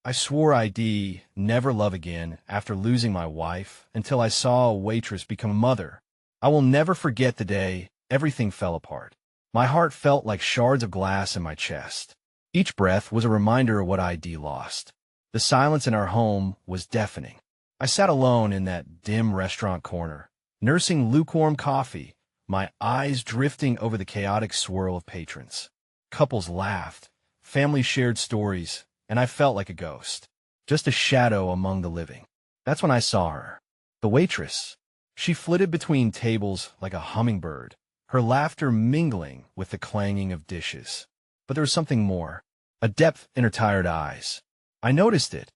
I swore I'd never love again after losing my wife until I saw a waitress become a mother. I will never forget the day everything fell apart. My heart felt like shards of glass in my chest. Each breath was a reminder of what I'd lost. The silence in our home was deafening. I sat alone in that dim restaurant corner, nursing lukewarm coffee, my eyes drifting over the chaotic swirl of patrons. Couples laughed, families shared stories, and I felt like a ghost, just a shadow among the living. That's when I saw her, the waitress. She flitted between tables like a hummingbird, her laughter mingling with the clanging of dishes. But there was something more, a depth in her tired eyes. I noticed it.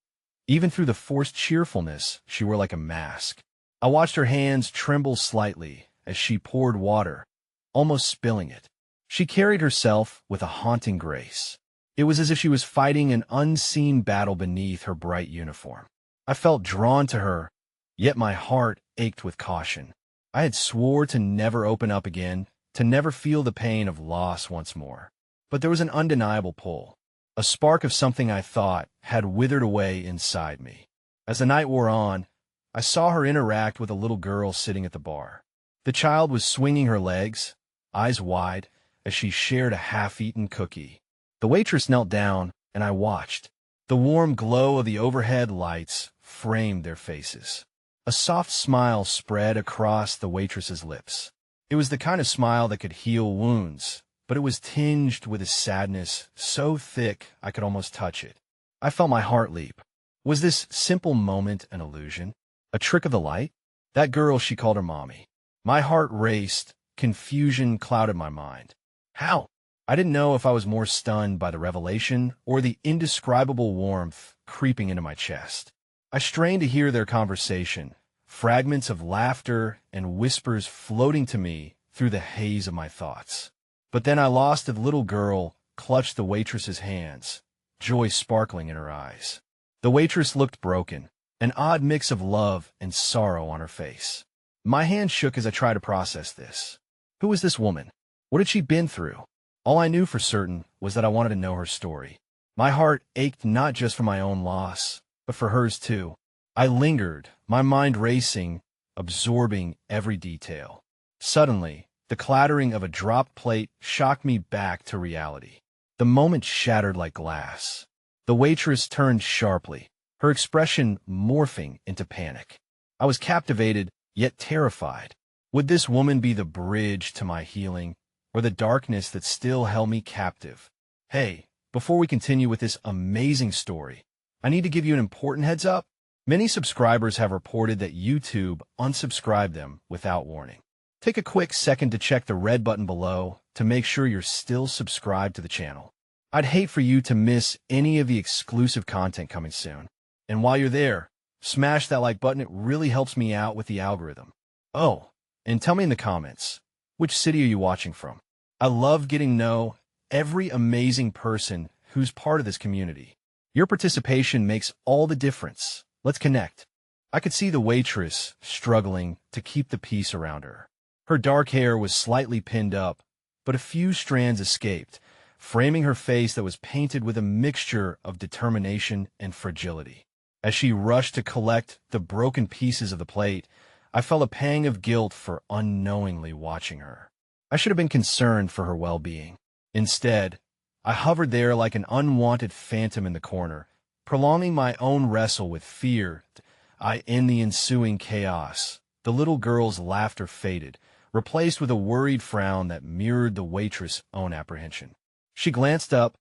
Even through the forced cheerfulness, she wore like a mask. I watched her hands tremble slightly as she poured water, almost spilling it. She carried herself with a haunting grace. It was as if she was fighting an unseen battle beneath her bright uniform. I felt drawn to her, yet my heart ached with caution. I had swore to never open up again, to never feel the pain of loss once more. But there was an undeniable pull, a spark of something I thought had withered away inside me. As the night wore on, I saw her interact with a little girl sitting at the bar. The child was swinging her legs, eyes wide, as she shared a half-eaten cookie. The waitress knelt down, and I watched. The warm glow of the overhead lights framed their faces. A soft smile spread across the waitress's lips. It was the kind of smile that could heal wounds, but it was tinged with a sadness so thick I could almost touch it. I felt my heart leap. Was this simple moment an illusion? A trick of the light? That girl, she called her mommy. My heart raced. Confusion clouded my mind. How? I didn't know if I was more stunned by the revelation or the indescribable warmth creeping into my chest. I strained to hear their conversation, fragments of laughter and whispers floating to me through the haze of my thoughts. But then I lost the little girl clutched the waitress's hands, joy sparkling in her eyes. The waitress looked broken, an odd mix of love and sorrow on her face. My hand shook as I tried to process this. Who was this woman? What had she been through? All I knew for certain was that I wanted to know her story. My heart ached not just for my own loss, but for hers too. I lingered, my mind racing, absorbing every detail. Suddenly, the clattering of a dropped plate shocked me back to reality. The moment shattered like glass. The waitress turned sharply, her expression morphing into panic. I was captivated, yet terrified. Would this woman be the bridge to my healing, or the darkness that still held me captive? Hey, before we continue with this amazing story, I need to give you an important heads up. Many subscribers have reported that YouTube unsubscribed them without warning. Take a quick second to check the red button below to make sure you're still subscribed to the channel. I'd hate for you to miss any of the exclusive content coming soon. And while you're there, smash that like button. It really helps me out with the algorithm. Oh, and tell me in the comments, which city are you watching from? I love getting to know every amazing person who's part of this community. Your participation makes all the difference. Let's connect. I could see the waitress struggling to keep the peace around her. Her dark hair was slightly pinned up, but a few strands escaped, framing her face that was painted with a mixture of determination and fragility. As she rushed to collect the broken pieces of the plate, I felt a pang of guilt for unknowingly watching her. I should have been concerned for her well-being. Instead, I hovered there like an unwanted phantom in the corner, prolonging my own wrestle with fear. In the ensuing chaos, the little girl's laughter faded, replaced with a worried frown that mirrored the waitress' own apprehension. She glanced up,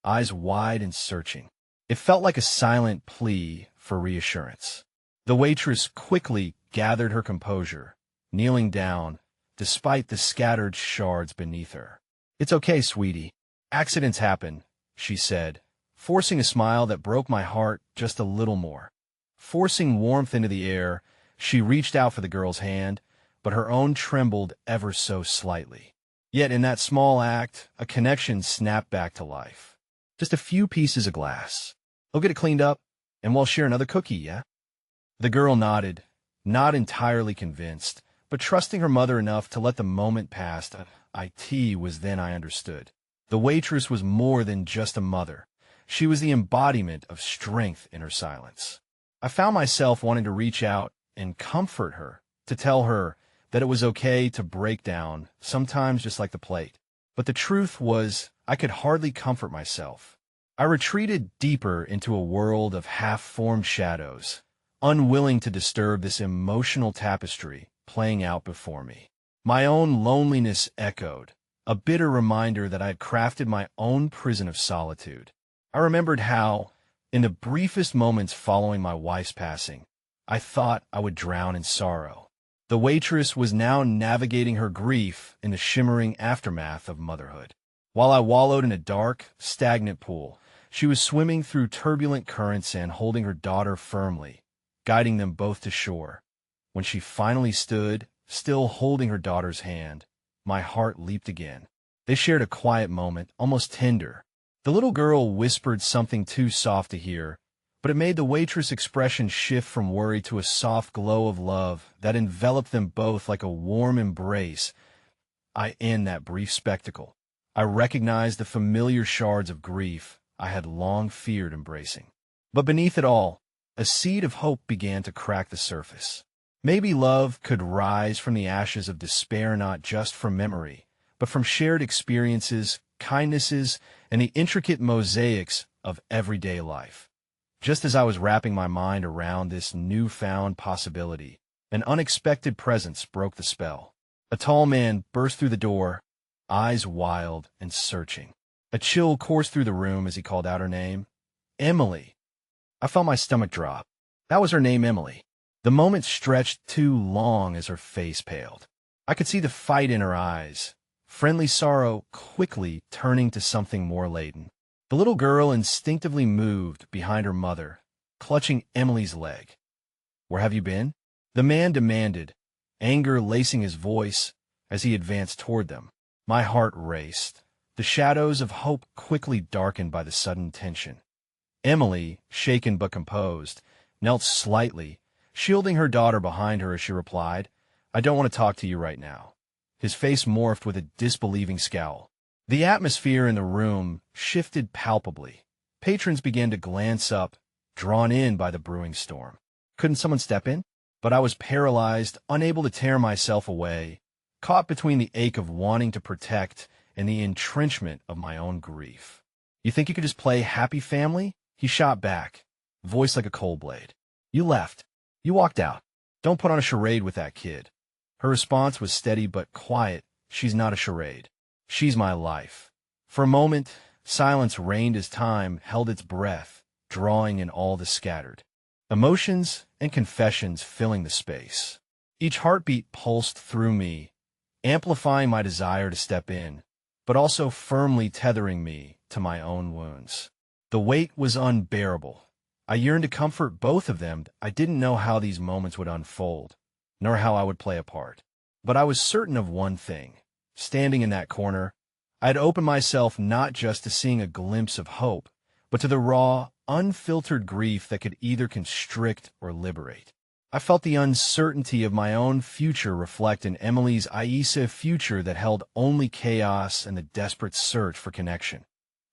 eyes wide and searching. It felt like a silent plea for reassurance. The waitress quickly gathered her composure, kneeling down, despite the scattered shards beneath her. "It's okay, sweetie. Accidents happen," she said, forcing a smile that broke my heart just a little more. Forcing warmth into the air, she reached out for the girl's hand, but her own trembled ever so slightly. Yet in that small act, a connection snapped back to life. Just a few pieces of glass. I'll get it cleaned up, and we'll share another cookie, yeah? The girl nodded, not entirely convinced, but trusting her mother enough to let the moment pass. It was then I understood. The waitress was more than just a mother. She was the embodiment of strength in her silence. I found myself wanting to reach out and comfort her, to tell her that it was okay to break down, sometimes just like the plate. But the truth was, I could hardly comfort myself. I retreated deeper into a world of half-formed shadows, unwilling to disturb this emotional tapestry playing out before me. My own loneliness echoed, a bitter reminder that I had crafted my own prison of solitude. I remembered how, in the briefest moments following my wife's passing, I thought I would drown in sorrow. The waitress was now navigating her grief in the shimmering aftermath of motherhood. While I wallowed in a dark, stagnant pool, she was swimming through turbulent currents and holding her daughter firmly, guiding them both to shore. When she finally stood, still holding her daughter's hand, my heart leaped again. They shared a quiet moment, almost tender. The little girl whispered something too soft to hear, but it made the waitress' expression shift from worry to a soft glow of love that enveloped them both like a warm embrace. In that brief spectacle, I recognized the familiar shards of grief I had long feared embracing. But beneath it all, a seed of hope began to crack the surface. Maybe love could rise from the ashes of despair, not just from memory, but from shared experiences, kindnesses, and the intricate mosaics of everyday life. Just as I was wrapping my mind around this newfound possibility, an unexpected presence broke the spell. A tall man burst through the door, eyes wild and searching. A chill coursed through the room as he called out her name. Emily. I felt my stomach drop. That was her name, Emily. The moment stretched too long as her face paled. I could see the fight in her eyes, friendly sorrow quickly turning to something more laden. The little girl instinctively moved behind her mother, clutching Emily's leg. "Where have you been?" the man demanded, anger lacing his voice as he advanced toward them. My heart raced. The shadows of hope quickly darkened by the sudden tension. Emily, shaken but composed, knelt slightly, shielding her daughter behind her as she replied, "I don't want to talk to you right now." His face morphed with a disbelieving scowl. The atmosphere in the room shifted palpably. Patrons began to glance up, drawn in by the brewing storm. Couldn't someone step in? But I was paralyzed, unable to tear myself away, caught between the ache of wanting to protect and the entrenchment of my own grief. "You think you could just play happy family?" He shot back, voice like a cold blade. "You left. You walked out. Don't put on a charade with that kid." Her response was steady but quiet. "She's not a charade. She's my life." For a moment, silence reigned as time held its breath, drawing in all the scattered emotions and confessions filling the space. Each heartbeat pulsed through me, amplifying my desire to step in, but also firmly tethering me to my own wounds. The weight was unbearable. I yearned to comfort both of them. I didn't know how these moments would unfold, nor how I would play a part. But I was certain of one thing. Standing in that corner, I had opened myself not just to seeing a glimpse of hope, but to the raw, unfiltered grief that could either constrict or liberate. I felt the uncertainty of my own future reflect in Emily's Aisa future that held only chaos and the desperate search for connection.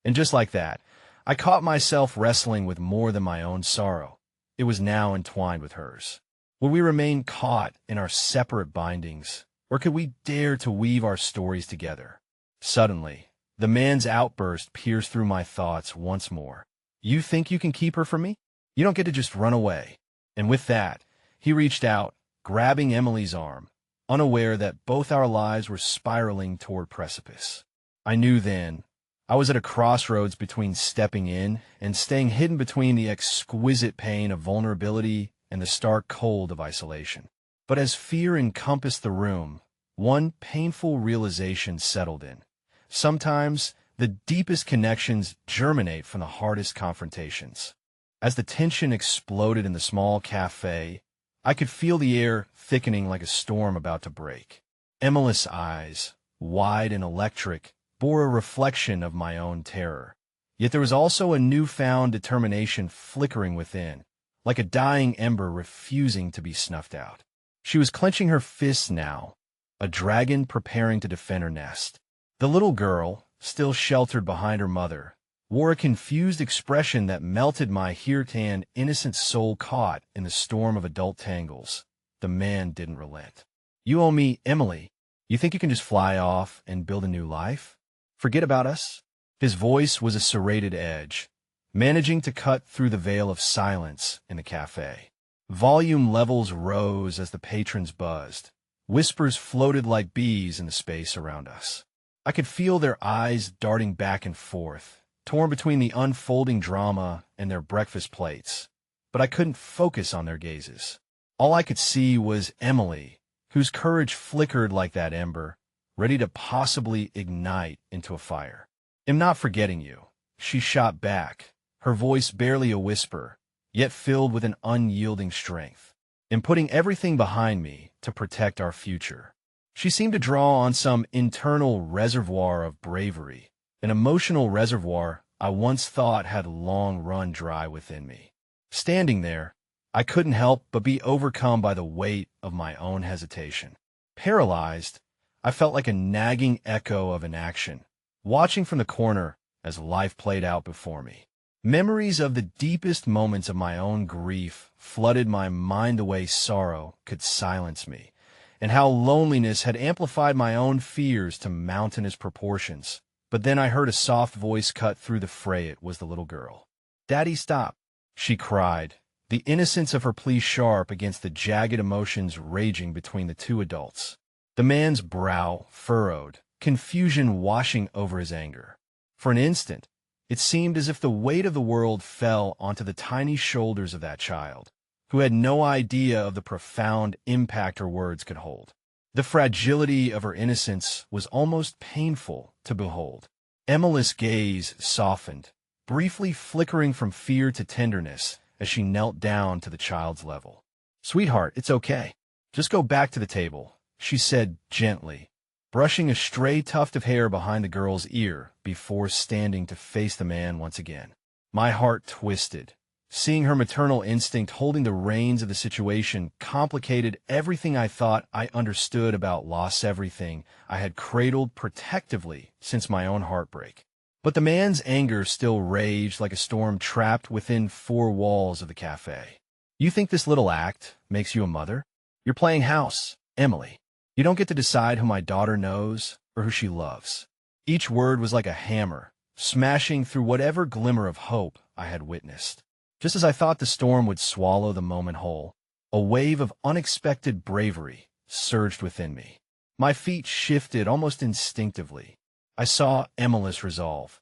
And just like that, I caught myself wrestling with more than my own sorrow. It was now entwined with hers. Would we remain caught in our separate bindings, or could we dare to weave our stories together? Suddenly, the man's outburst pierced through my thoughts once more. "You think you can keep her from me? You don't get to just run away." And with that, he reached out, grabbing Emily's arm, unaware that both our lives were spiraling toward precipice. I knew then I was at a crossroads between stepping in and staying hidden between the exquisite pain of vulnerability and the stark cold of isolation. But as fear encompassed the room, one painful realization settled in. Sometimes the deepest connections germinate from the hardest confrontations. As the tension exploded in the small cafe, I could feel the air thickening like a storm about to break. Emily's eyes, wide and electric, bore a reflection of my own terror. Yet there was also a newfound determination flickering within, like a dying ember refusing to be snuffed out. She was clenching her fists now, a dragon preparing to defend her nest. The little girl, still sheltered behind her mother, wore a confused expression that melted my here-tan innocent soul caught in the storm of adult tangles. The man didn't relent. "You owe me, Emily. You think you can just fly off and build a new life? Forget about us?" His voice was a serrated edge, managing to cut through the veil of silence in the cafe. Volume levels rose as the patrons buzzed. Whispers floated like bees in the space around us. I could feel their eyes darting back and forth, torn between the unfolding drama and their breakfast plates. But I couldn't focus on their gazes. All I could see was Emily, whose courage flickered like that ember, ready to possibly ignite into a fire. "I'm not forgetting you," she shot back, her voice barely a whisper, yet filled with an unyielding strength. "I'm putting everything behind me to protect our future." She seemed to draw on some internal reservoir of bravery, an emotional reservoir I once thought had long run dry within me. Standing there, I couldn't help but be overcome by the weight of my own hesitation. Paralyzed, I felt like a nagging echo of inaction, watching from the corner as life played out before me. Memories of the deepest moments of my own grief flooded my mind the way sorrow could silence me, and how loneliness had amplified my own fears to mountainous proportions. But then I heard a soft voice cut through the fray. It was the little girl. "Daddy, stop," she cried, the innocence of her plea sharp against the jagged emotions raging between the two adults. The man's brow furrowed, confusion washing over his anger. For an instant, it seemed as if the weight of the world fell onto the tiny shoulders of that child, who had no idea of the profound impact her words could hold. The fragility of her innocence was almost painful to behold. Emily's gaze softened, briefly flickering from fear to tenderness as she knelt down to the child's level. "Sweetheart, it's okay. Just go back to the table," she said gently, brushing a stray tuft of hair behind the girl's ear before standing to face the man once again. My heart twisted. Seeing her maternal instinct holding the reins of the situation complicated everything I thought I understood about loss, everything I had cradled protectively since my own heartbreak. But the man's anger still raged like a storm trapped within four walls of the cafe. "You think this little act makes you a mother? You're playing house, Emily. You don't get to decide who my daughter knows or who she loves." Each word was like a hammer, smashing through whatever glimmer of hope I had witnessed. Just as I thought the storm would swallow the moment whole, a wave of unexpected bravery surged within me. My feet shifted almost instinctively. I saw Emily's resolve.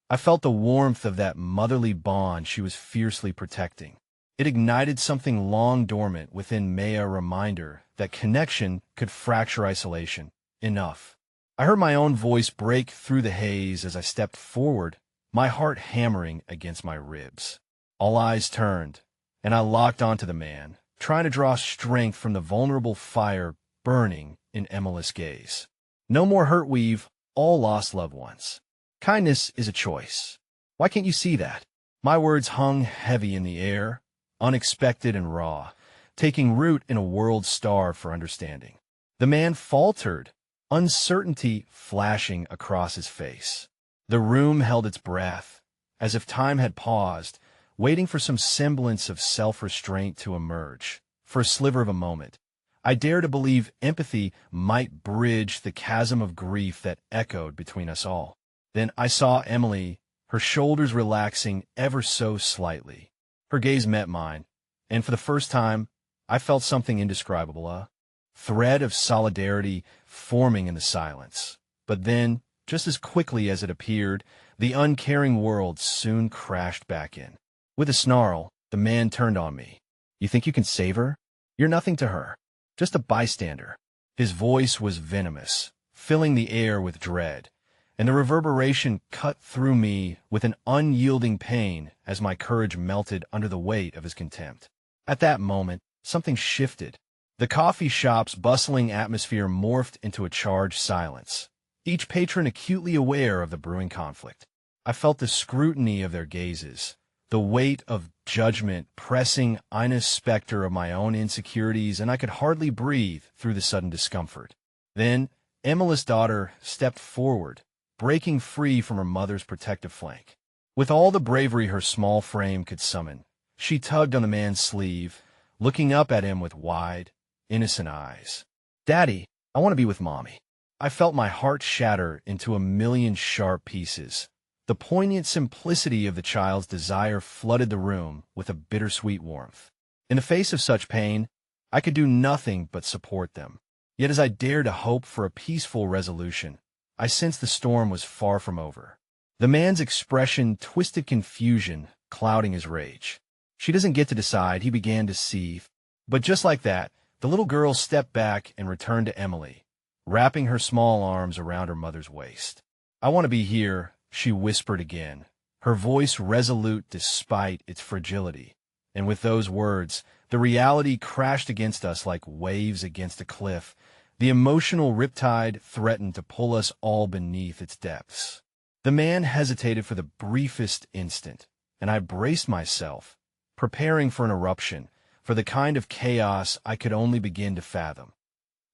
I felt the warmth of that motherly bond she was fiercely protecting. It ignited something long dormant within me, a reminder that connection could fracture isolation. Enough. I heard my own voice break through the haze as I stepped forward, my heart hammering against my ribs. All eyes turned, and I locked onto the man, trying to draw strength from the vulnerable fire burning in Emily's gaze. "No more hurt, we've all lost loved ones. Kindness is a choice. Why can't you see that?" My words hung heavy in the air, unexpected and raw, taking root in a world starved for understanding. The man faltered, uncertainty flashing across his face. The room held its breath, as if time had paused, waiting for some semblance of self-restraint to emerge. For a sliver of a moment, I dared to believe empathy might bridge the chasm of grief that echoed between us all. Then I saw Emily, her shoulders relaxing ever so slightly. Her gaze met mine, and for the first time, I felt something indescribable, a thread of solidarity forming in the silence. But then, just as quickly as it appeared, the uncaring world soon crashed back in. With a snarl, the man turned on me. "You think you can save her? You're nothing to her. Just a bystander." His voice was venomous, filling the air with dread, and the reverberation cut through me with an unyielding pain as my courage melted under the weight of his contempt. At that moment, something shifted. The coffee shop's bustling atmosphere morphed into a charged silence, each patron acutely aware of the brewing conflict. I felt the scrutiny of their gazes, the weight of judgment pressing Ina's specter of my own insecurities, and I could hardly breathe through the sudden discomfort. Then, Emily's daughter stepped forward, breaking free from her mother's protective flank. With all the bravery her small frame could summon, she tugged on the man's sleeve, looking up at him with wide, innocent eyes. "Daddy, I want to be with Mommy." I felt my heart shatter into a million sharp pieces. The poignant simplicity of the child's desire flooded the room with a bittersweet warmth. In the face of such pain, I could do nothing but support them. Yet as I dared to hope for a peaceful resolution, I sensed the storm was far from over. The man's expression twisted confusion, clouding his rage. "She doesn't get to decide," he began to seethe. But just like that, the little girl stepped back and returned to Emily, wrapping her small arms around her mother's waist. "I want to be here," she whispered again, her voice resolute despite its fragility. And with those words, the reality crashed against us like waves against a cliff. The emotional riptide threatened to pull us all beneath its depths. The man hesitated for the briefest instant, and I braced myself, preparing for an eruption, for the kind of chaos I could only begin to fathom.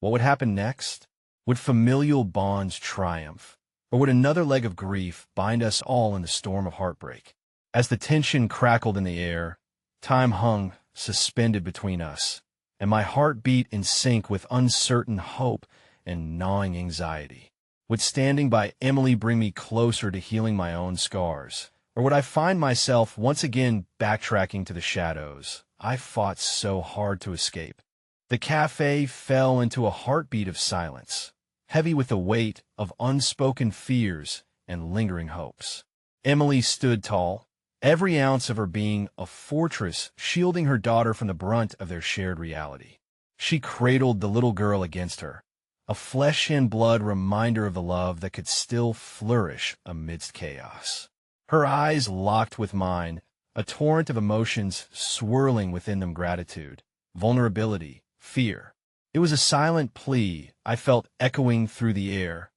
What would happen next? Would familial bonds triumph? Or would another leg of grief bind us all in the storm of heartbreak? As the tension crackled in the air, time hung suspended between us, and my heart beat in sync with uncertain hope and gnawing anxiety. Would standing by Emily bring me closer to healing my own scars? Or would I find myself once again backtracking to the shadows I fought so hard to escape? The cafe fell into a heartbeat of silence, heavy with the weight of unspoken fears and lingering hopes. Emily stood tall, every ounce of her being a fortress shielding her daughter from the brunt of their shared reality. She cradled the little girl against her, a flesh-and-blood reminder of the love that could still flourish amidst chaos. Her eyes locked with mine, a torrent of emotions swirling within them: gratitude, vulnerability, fear. It was a silent plea I felt echoing through the air.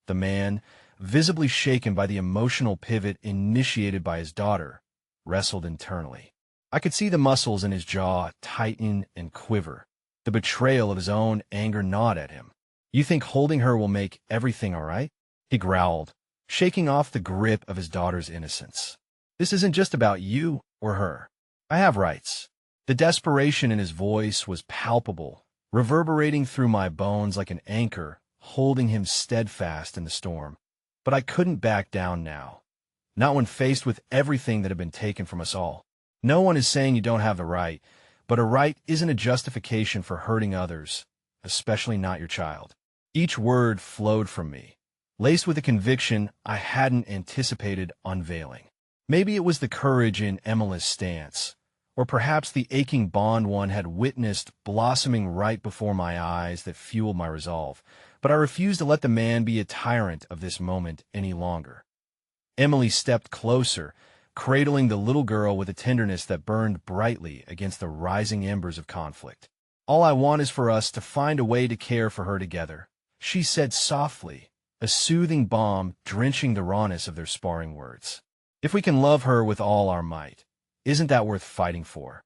The man, visibly shaken by the emotional pivot initiated by his daughter, wrestled internally. I could see the muscles in his jaw tighten and quiver, the betrayal of his own anger gnawed at him. "You think holding her will make everything all right?" he growled, shaking off the grip of his daughter's innocence. "This isn't just about you or her. I have rights." The desperation in his voice was palpable, reverberating through my bones like an anchor, holding him steadfast in the storm. But I couldn't back down now, not when faced with everything that had been taken from us all. No one is saying you don't have the right, but a right isn't a justification for hurting others, especially not your child. Each word flowed from me, laced with a conviction I hadn't anticipated unveiling. Maybe it was the courage in Emily's stance, or perhaps the aching bond one had witnessed blossoming right before my eyes that fueled my resolve, but I refused to let the man be a tyrant of this moment any longer. Emily stepped closer, cradling the little girl with a tenderness that burned brightly against the rising embers of conflict. "All I want is for us to find a way to care for her together," she said softly, a soothing balm drenching the rawness of their sparring words. "If we can love her with all our might, isn't that worth fighting for?"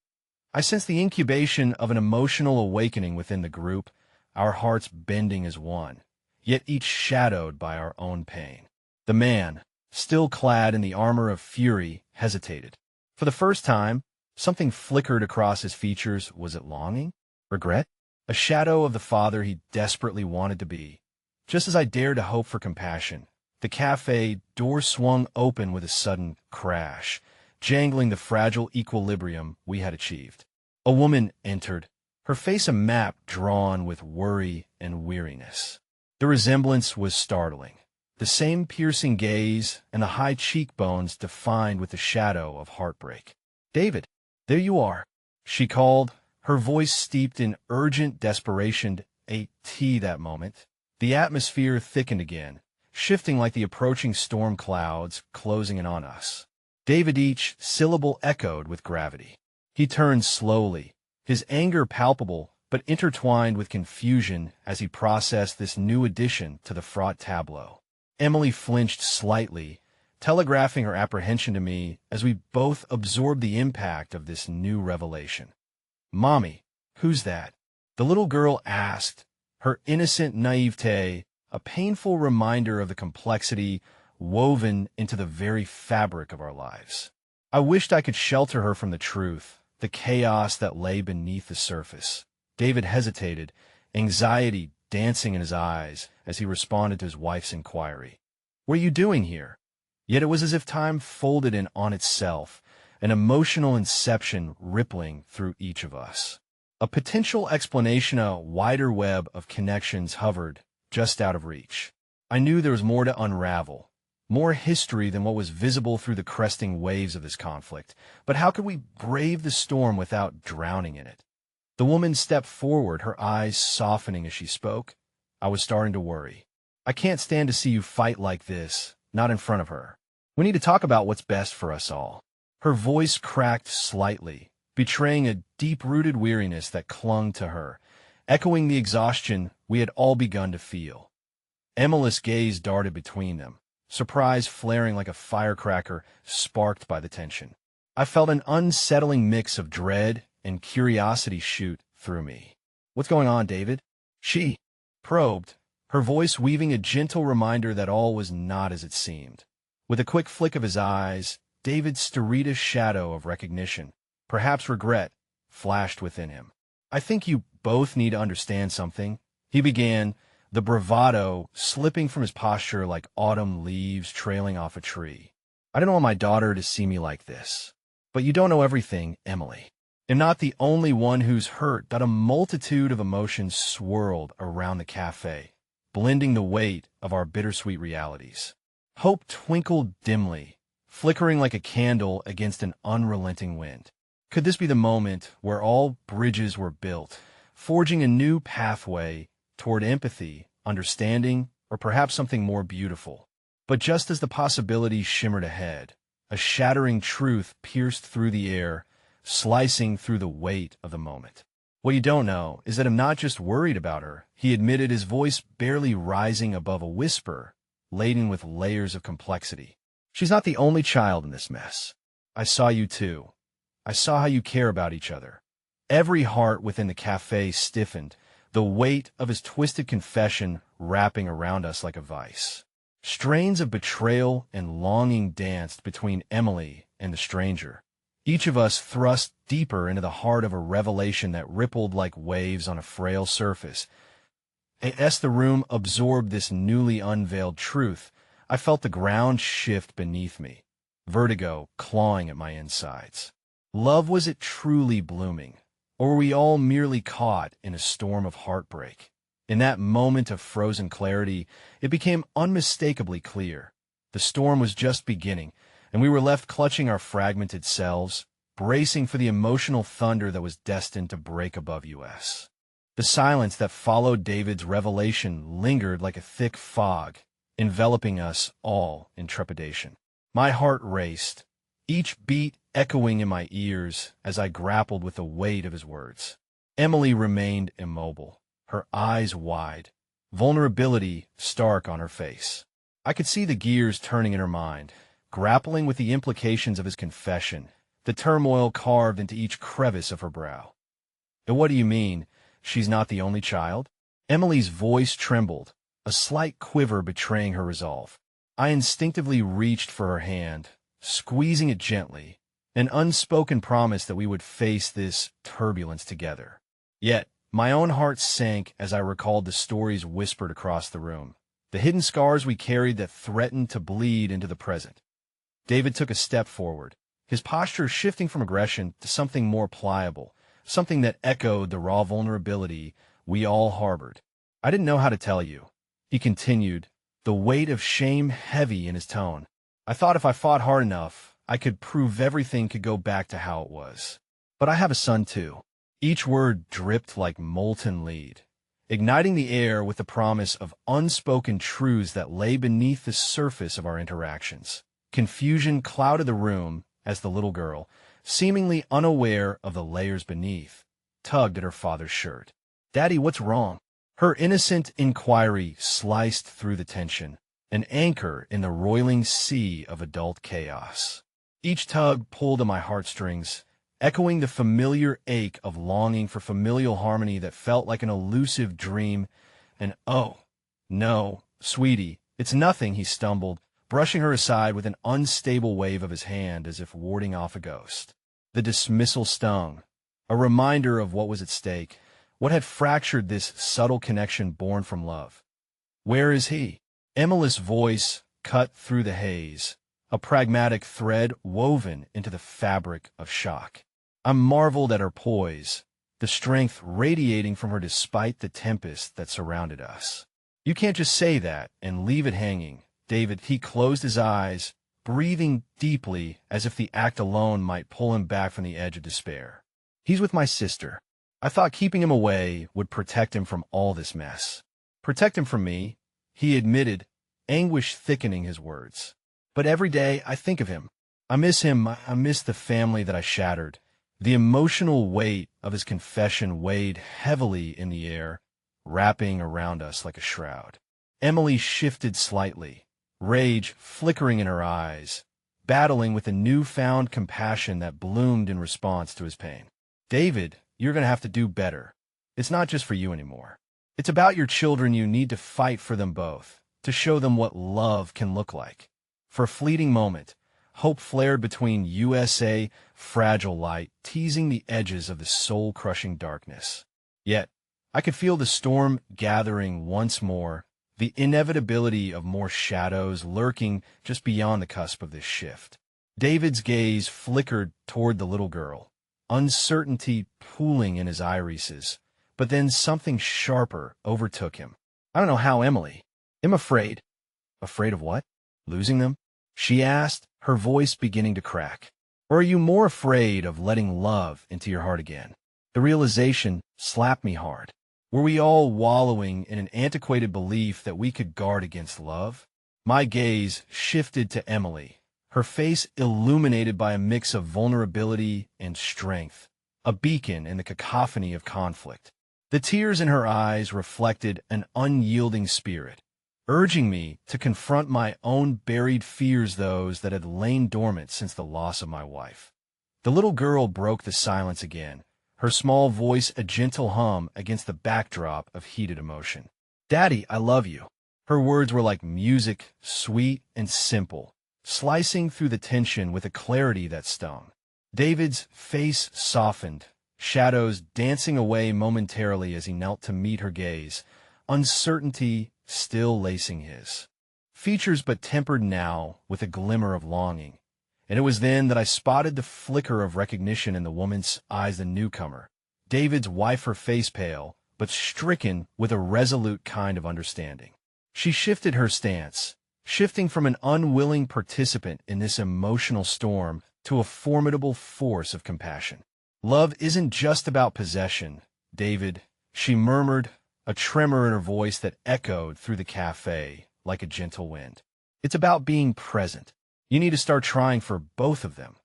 I sensed the incubation of an emotional awakening within the group, our hearts bending as one, yet each shadowed by our own pain. The man, still clad in the armor of fury, hesitated. For the first time, something flickered across his features. Was it longing? Regret? A shadow of the father he desperately wanted to be. Just as I dared to hope for compassion, the cafe door swung open with a sudden crash, jangling the fragile equilibrium we had achieved. A woman entered, her face a map drawn with worry and weariness. The resemblance was startling. The same piercing gaze and the high cheekbones defined with the shadow of heartbreak. "David, there you are," she called, her voice steeped in urgent desperation. That moment, the atmosphere thickened again, shifting like the approaching storm clouds closing in on us. David, each syllable echoed with gravity. He turned slowly, his anger palpable but intertwined with confusion as he processed this new addition to the fraught tableau. Emily flinched slightly, telegraphing her apprehension to me as we both absorbed the impact of this new revelation. "Mommy, who's that?" the little girl asked, her innocent naivete a painful reminder of the complexity woven into the very fabric of our lives. I wished I could shelter her from the truth, the chaos that lay beneath the surface. David hesitated, anxiety dancing in his eyes as he responded to his wife's inquiry. "What are you doing here?" Yet it was as if time folded in on itself, an emotional inception rippling through each of us. A potential explanation, a wider web of connections hovered just out of reach. I knew there was more to unravel, more history than what was visible through the cresting waves of this conflict. But how could we brave the storm without drowning in it? The woman stepped forward, her eyes softening as she spoke. I was starting to worry. "I can't stand to see you fight like this, not in front of her. We need to talk about what's best for us all." Her voice cracked slightly, betraying a deep-rooted weariness that clung to her, echoing the exhaustion we had all begun to feel. Emily's gaze darted between them, surprise flaring like a firecracker sparked by the tension. I felt an unsettling mix of dread and curiosity shoot through me. "What's going on, David?" she probed, her voice weaving a gentle reminder that all was not as it seemed. With a quick flick of his eyes, David's steritis shadow of recognition, perhaps regret, flashed within him. "I think you both need to understand something," he began, the bravado slipping from his posture like autumn leaves trailing off a tree. "I don't want my daughter to see me like this. But you don't know everything, Emily. I'm not the only one who's hurt." That a multitude of emotions swirled around the cafe, blending the weight of our bittersweet realities. Hope twinkled dimly, flickering like a candle against an unrelenting wind. Could this be the moment where all bridges were built, forging a new pathway toward empathy, understanding, or perhaps something more beautiful? But just as the possibility shimmered ahead, a shattering truth pierced through the air, slicing through the weight of the moment. "What you don't know is that I'm not just worried about her," he admitted, his voice barely rising above a whisper, laden with layers of complexity. "She's not the only child in this mess. I saw you too. I saw how you care about each other." Every heart within the cafe stiffened, the weight of his twisted confession wrapping around us like a vice. Strains of betrayal and longing danced between Emily and the stranger, each of us thrust deeper into the heart of a revelation that rippled like waves on a frail surface. As the room absorbed this newly unveiled truth, I felt the ground shift beneath me, vertigo clawing at my insides. Love, was it truly blooming, or were we all merely caught in a storm of heartbreak? In that moment of frozen clarity, it became unmistakably clear. The storm was just beginning, and we were left clutching our fragmented selves, bracing for the emotional thunder that was destined to break above us. The silence that followed David's revelation lingered like a thick fog, enveloping us all in trepidation. My heart raced, each beat echoing in my ears as I grappled with the weight of his words. Emily remained immobile, her eyes wide, vulnerability stark on her face. I could see the gears turning in her mind, grappling with the implications of his confession, the turmoil carved into each crevice of her brow. "And what do you mean, she's not the only child?" Emily's voice trembled, a slight quiver betraying her resolve. I instinctively reached for her hand, squeezing it gently, an unspoken promise that we would face this turbulence together. Yet, my own heart sank as I recalled the stories whispered across the room, the hidden scars we carried that threatened to bleed into the present. David took a step forward, his posture shifting from aggression to something more pliable, something that echoed the raw vulnerability we all harbored. "I didn't know how to tell you," he continued, the weight of shame heavy in his tone. "I thought if I fought hard enough, I could prove everything could go back to how it was. But I have a son too." Each word dripped like molten lead, igniting the air with the promise of unspoken truths that lay beneath the surface of our interactions. Confusion clouded the room as the little girl, seemingly unaware of the layers beneath, tugged at her father's shirt. "Daddy, what's wrong?" Her innocent inquiry sliced through the tension, an anchor in the roiling sea of adult chaos. Each tug pulled at my heartstrings, echoing the familiar ache of longing for familial harmony that felt like an elusive dream. And "oh, no, sweetie, it's nothing," he stumbled, brushing her aside with an unstable wave of his hand as if warding off a ghost. The dismissal stung, a reminder of what was at stake, what had fractured this subtle connection born from love. "Where is he?" Emily's voice cut through the haze, a pragmatic thread woven into the fabric of shock. I marveled at her poise, the strength radiating from her despite the tempest that surrounded us. "You can't just say that and leave it hanging, David." He closed his eyes, breathing deeply as if the act alone might pull him back from the edge of despair. "He's with my sister. I thought keeping him away would protect him from all this mess." "Protect him from me," he admitted, anguish thickening his words. "But every day I think of him. I miss him. I miss the family that I shattered." The emotional weight of his confession weighed heavily in the air, wrapping around us like a shroud. Emily shifted slightly, rage flickering in her eyes, battling with a newfound compassion that bloomed in response to his pain. "David, you're going to have to do better. It's not just for you anymore. It's about your children. You need to fight for them both, to show them what love can look like." For a fleeting moment, hope flared between USA, fragile light, teasing the edges of the soul-crushing darkness. Yet, I could feel the storm gathering once more, the inevitability of more shadows lurking just beyond the cusp of this shift. David's gaze flickered toward the little girl, uncertainty pooling in his irises, but then something sharper overtook him. "I don't know how, Emily. I'm afraid." "Afraid of what? Losing them?" she asked, her voice beginning to crack. "Or are you more afraid of letting love into your heart again?" The realization slapped me hard. Were we all wallowing in an antiquated belief that we could guard against love? My gaze shifted to Emily, her face illuminated by a mix of vulnerability and strength, a beacon in the cacophony of conflict. The tears in her eyes reflected an unyielding spirit, urging me to confront my own buried fears, those that had lain dormant since the loss of my wife. The little girl broke the silence again, her small voice a gentle hum against the backdrop of heated emotion. "Daddy, I love you." Her words were like music, sweet and simple, slicing through the tension with a clarity that stung. David's face softened, shadows dancing away momentarily as he knelt to meet her gaze, uncertainty still lacing his features but tempered now with a glimmer of longing. And it was then that I spotted the flicker of recognition in the woman's eyes, the newcomer, David's wife, her face pale, but stricken with a resolute kind of understanding. She shifted her stance, shifting from an unwilling participant in this emotional storm to a formidable force of compassion. "Love isn't just about possession, David," she murmured, a tremor in her voice that echoed through the cafe like a gentle wind. "It's about being present. You need to start trying for both of them."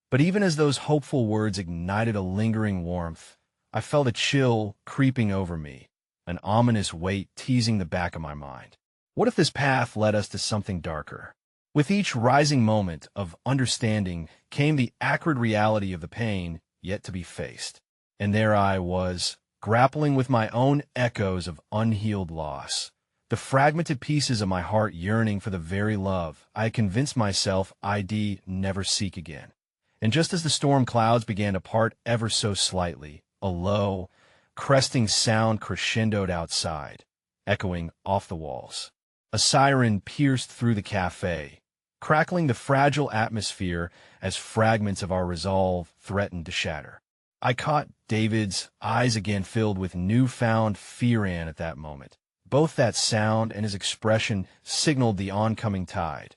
But even as those hopeful words ignited a lingering warmth, I felt a chill creeping over me, an ominous weight teasing the back of my mind. What if this path led us to something darker? With each rising moment of understanding came the acrid reality of the pain yet to be faced. And there I was, grappling with my own echoes of unhealed loss, the fragmented pieces of my heart yearning for the very love I had convinced myself I'd never seek again. And just as the storm clouds began to part ever so slightly, a low, cresting sound crescendoed outside, echoing off the walls. A siren pierced through the cafe, crackling the fragile atmosphere as fragments of our resolve threatened to shatter. I caught David's eyes again filled with newfound fear at that moment. Both that sound and his expression signaled the oncoming tide.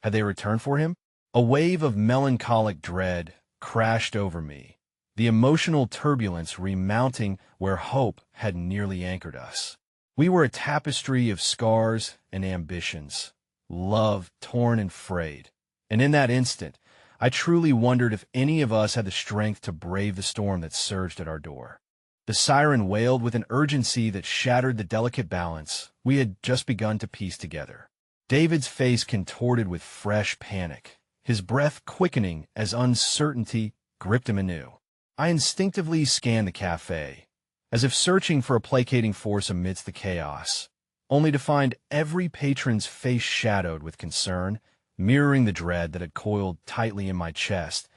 Had they returned for him? A wave of melancholic dread crashed over me, the emotional turbulence remounting where hope had nearly anchored us. We were a tapestry of scars and ambitions, love torn and frayed. And in that instant, I truly wondered if any of us had the strength to brave the storm that surged at our door. The siren wailed with an urgency that shattered the delicate balance we had just begun to piece together. David's face contorted with fresh panic, his breath quickening as uncertainty gripped him anew. I instinctively scanned the cafe, as if searching for a placating force amidst the chaos. only to find every patron's face shadowed with concern, mirroring the dread that had coiled tightly in my chest.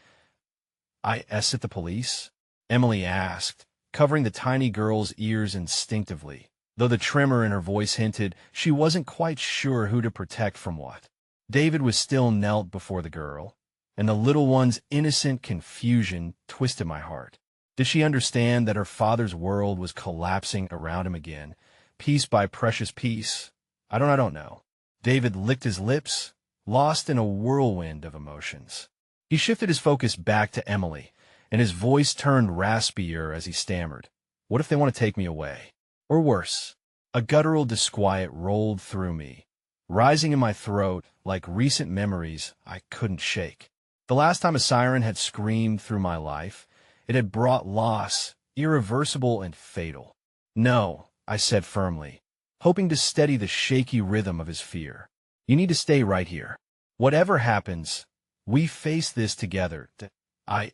"Is it the police?" Emily asked, covering the tiny girl's ears instinctively, though the tremor in her voice hinted she wasn't quite sure who to protect from what. David was still knelt before the girl, and the little one's innocent confusion twisted my heart. Did she understand that her father's world was collapsing around him again, piece by precious piece? I don't know. David licked his lips, lost in a whirlwind of emotions. He shifted his focus back to Emily, and his voice turned raspier as he stammered, "What if they want to take me away? Or worse?" A guttural disquiet rolled through me, rising in my throat like recent memories I couldn't shake. The last time a siren had screamed through my life, it had brought loss, irreversible and fatal. "No," I said firmly, hoping to steady the shaky rhythm of his fear. "You need to stay right here. Whatever happens, we face this together."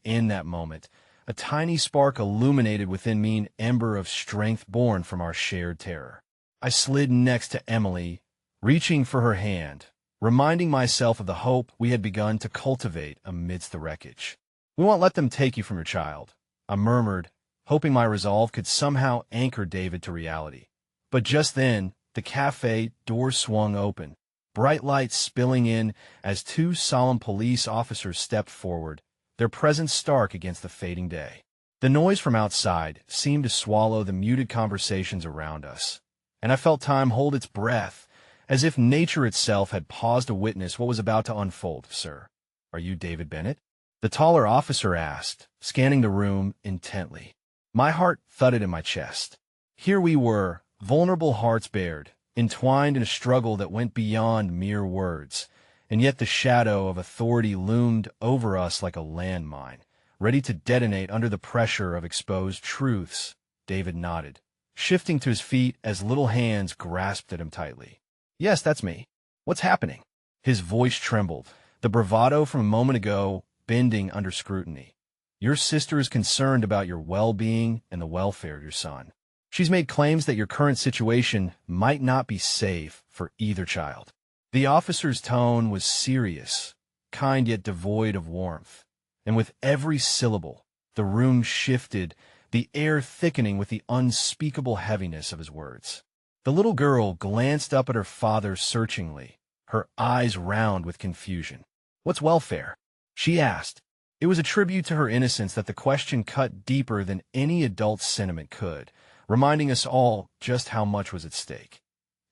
In that moment, a tiny spark illuminated within me, an ember of strength born from our shared terror. I slid next to Emily, reaching for her hand, reminding myself of the hope we had begun to cultivate amidst the wreckage. "We won't let them take you from your child," I murmured, hoping my resolve could somehow anchor David to reality. But just then, the cafe door swung open, bright lights spilling in as two solemn police officers stepped forward, their presence stark against the fading day. The noise from outside seemed to swallow the muted conversations around us, and I felt time hold its breath, as if nature itself had paused to witness what was about to unfold. "Sir, are you David Bennett?" the taller officer asked, scanning the room intently. My heart thudded in my chest. Here we were, vulnerable hearts bared, entwined in a struggle that went beyond mere words, and yet the shadow of authority loomed over us like a landmine, ready to detonate under the pressure of exposed truths. David nodded, shifting to his feet as little hands grasped at him tightly. "Yes, that's me. What's happening?" His voice trembled, the bravado from a moment ago bending under scrutiny. "Your sister is concerned about your well-being and the welfare of your son. She's made claims that your current situation might not be safe for either child." The officer's tone was serious, kind yet devoid of warmth, and with every syllable, the room shifted, the air thickening with the unspeakable heaviness of his words. The little girl glanced up at her father searchingly, her eyes round with confusion. "What's welfare?" she asked. It was a tribute to her innocence that the question cut deeper than any adult's sentiment could, reminding us all just how much was at stake.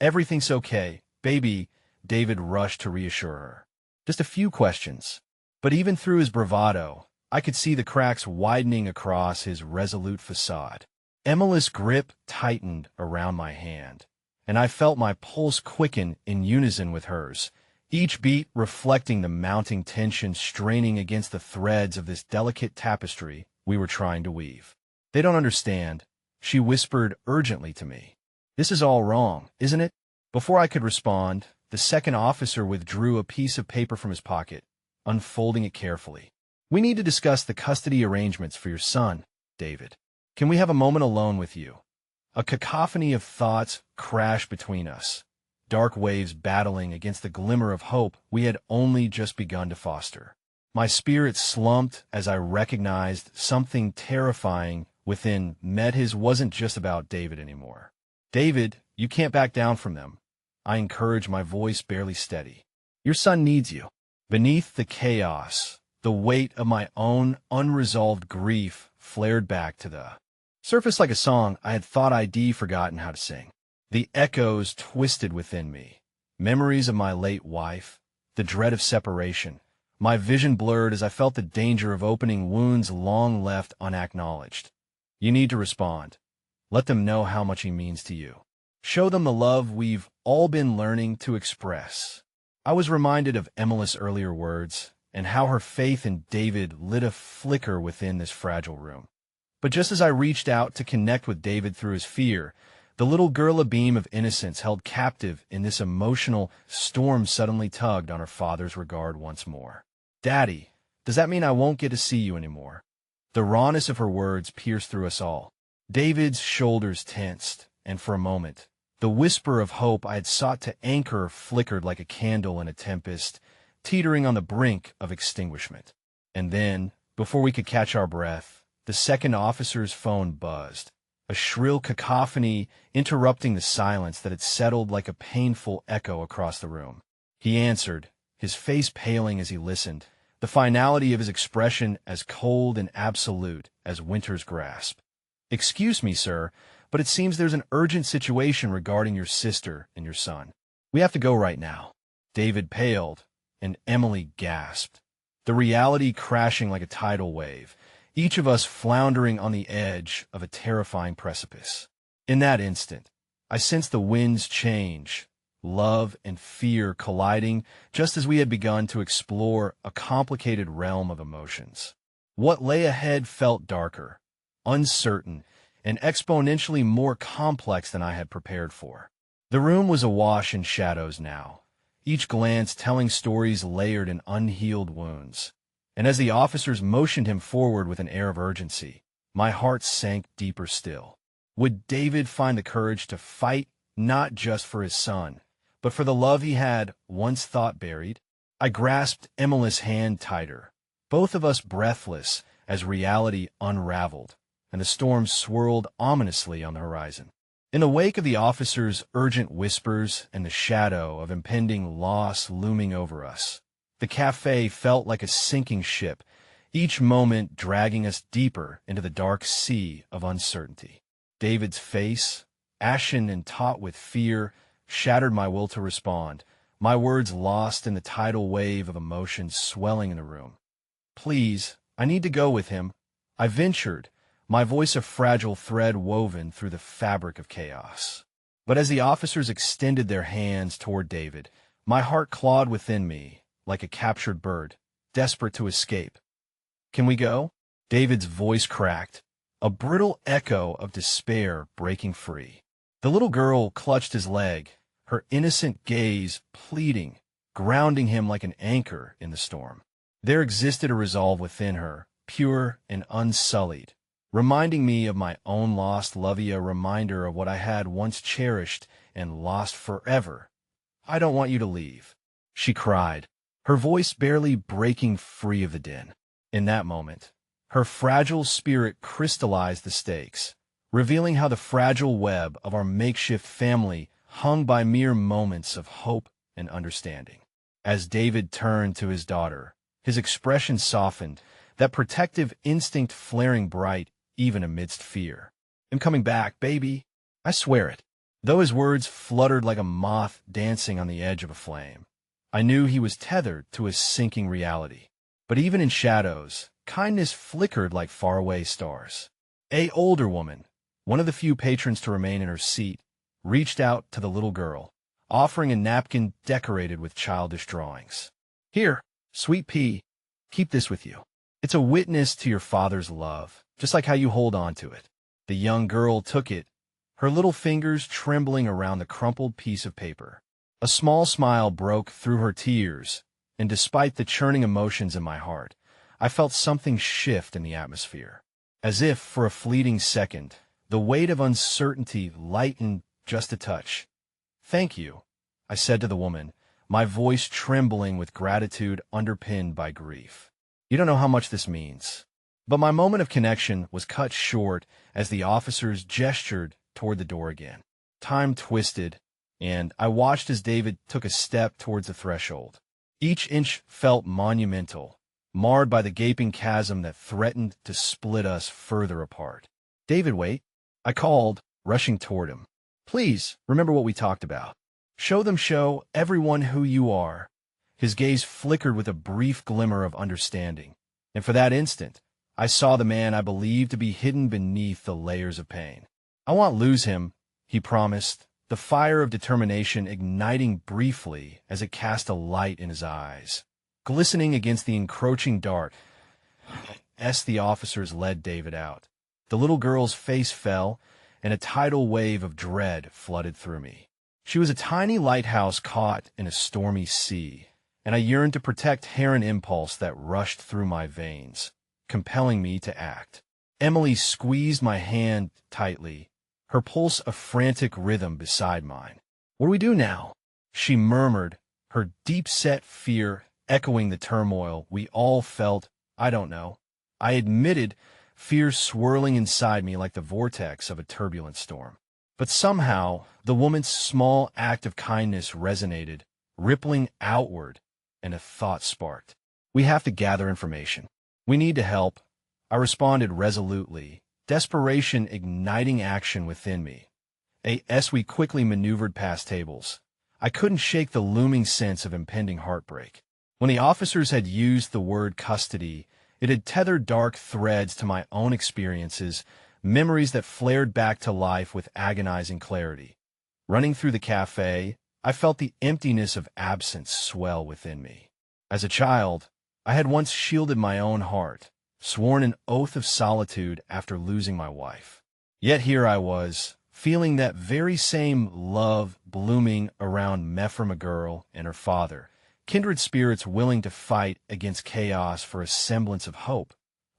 "Everything's okay, baby," David rushed to reassure her. "Just a few questions." But even through his bravado, I could see the cracks widening across his resolute facade. Emily's grip tightened around my hand, and I felt my pulse quicken in unison with hers, each beat reflecting the mounting tension straining against the threads of this delicate tapestry we were trying to weave. "They don't understand," she whispered urgently to me. "This is all wrong, isn't it?" Before I could respond, the second officer withdrew a piece of paper from his pocket, unfolding it carefully. "We need to discuss the custody arrangements for your son, David. Can we have a moment alone with you?" A cacophony of thoughts crashed between us, dark waves battling against the glimmer of hope we had only just begun to foster. My spirit slumped as I recognized something terrifying within met his wasn't just about David anymore. "David, you can't back down from them," I encouraged, my voice barely steady. "Your son needs you." Beneath the chaos, the weight of my own unresolved grief flared back to the surface like a song I had thought I'd forgotten how to sing. The echoes twisted within me, memories of my late wife, the dread of separation. My vision blurred as I felt the danger of opening wounds long left unacknowledged. "You need to respond. Let them know how much he means to you. Show them the love we've all been learning to express." I was reminded of Emily's earlier words and how her faith in David lit a flicker within this fragile room. But just as I reached out to connect with David through his fear, the little girl, a beam of innocence held captive in this emotional storm, suddenly tugged on her father's regard once more. "Daddy, does that mean I won't get to see you anymore?" The rawness of her words pierced through us all. David's shoulders tensed, and for a moment, The whisper of hope I had sought to anchor flickered like a candle in a tempest, teetering on the brink of extinguishment. And then, before we could catch our breath, the second officer's phone buzzed, a shrill cacophony interrupting the silence that had settled like a painful echo across the room. He answered, his face paling as he listened, the finality of his expression as cold and absolute as winter's grasp. "Excuse me, sir, but it seems there's an urgent situation regarding your sister and your son. We have to go right now." David paled, and Emily gasped, the reality crashing like a tidal wave, each of us floundering on the edge of a terrifying precipice. In that instant, I sensed the winds change, love and fear colliding just as we had begun to explore a complicated realm of emotions. What lay ahead felt darker, uncertain, and exponentially more complex than I had prepared for. The room was awash in shadows now, each glance telling stories layered in unhealed wounds. And as the officers motioned him forward with an air of urgency, my heart sank deeper still. Would David find the courage to fight not just for his son, but for the love he had once thought buried? I grasped Emily's hand tighter, both of us breathless as reality unraveled, and the storm swirled ominously on the horizon. In the wake of the officers' urgent whispers and the shadow of impending loss looming over us, the cafe felt like a sinking ship, each moment dragging us deeper into the dark sea of uncertainty. David's face, ashen and taut with fear, shattered my will to respond, my words lost in the tidal wave of emotion swelling in the room. "Please, I need to go with him," I ventured, my voice a fragile thread woven through the fabric of chaos. But as the officers extended their hands toward David, my heart clawed within me like a captured bird, desperate to escape. "Can we go?" David's voice cracked, a brittle echo of despair breaking free. The little girl clutched his leg, her innocent gaze pleading, grounding him like an anchor in the storm. There existed a resolve within her, pure and unsullied, reminding me of my own lost love, a reminder of what I had once cherished and lost forever. "I don't want you to leave," she cried, her voice barely breaking free of the din. In that moment, her fragile spirit crystallized the stakes, revealing how the fragile web of our makeshift family hung by mere moments of hope and understanding. As David turned to his daughter, his expression softened, that protective instinct flaring bright even amidst fear. "I'm coming back, baby. I swear it." Though his words fluttered like a moth dancing on the edge of a flame, I knew he was tethered to a sinking reality. But even in shadows, kindness flickered like faraway stars. A older woman, one of the few patrons to remain in her seat, reached out to the little girl, offering a napkin decorated with childish drawings. "Here, sweet pea, keep this with you. It's a witness to your father's love, just like how you hold on to it." The young girl took it, her little fingers trembling around the crumpled piece of paper. A small smile broke through her tears, and despite the churning emotions in my heart, I felt something shift in the atmosphere. As if, for a fleeting second, the weight of uncertainty lightened just a touch. "Thank you," I said to the woman, my voice trembling with gratitude underpinned by grief. "You don't know how much this means." But my moment of connection was cut short as the officers gestured toward the door again. Time twisted, and I watched as David took a step towards the threshold. Each inch felt monumental, marred by the gaping chasm that threatened to split us further apart. "David, wait," I called, rushing toward him. "Please, remember what we talked about. Show everyone who you are." His gaze flickered with a brief glimmer of understanding, and for that instant, I saw the man I believed to be hidden beneath the layers of pain. "I won't lose him," he promised, the fire of determination igniting briefly as it cast a light in his eyes, glistening against the encroaching dark. As the officers led David out, the little girl's face fell, and a tidal wave of dread flooded through me. She was a tiny lighthouse caught in a stormy sea, and I yearned to protect her an impulse that rushed through my veins, compelling me to act. Emily squeezed my hand tightly, her pulse a frantic rhythm beside mine. "What do we do now?" she murmured, her deep-set fear echoing the turmoil we all felt. "I don't know," I admitted, fear swirling inside me like the vortex of a turbulent storm. But somehow, the woman's small act of kindness resonated, rippling outward, and a thought sparked. "We have to gather information. We need to help," I responded resolutely, desperation igniting action within me. As we quickly maneuvered past tables, I couldn't shake the looming sense of impending heartbreak. When the officers had used the word custody, it had tethered dark threads to my own experiences, memories that flared back to life with agonizing clarity. Running through the cafe, I felt the emptiness of absence swell within me. As a child, I had once shielded my own heart, sworn an oath of solitude after losing my wife. Yet here I was, feeling that very same love blooming around Mephra girl and her father, kindred spirits willing to fight against chaos for a semblance of hope.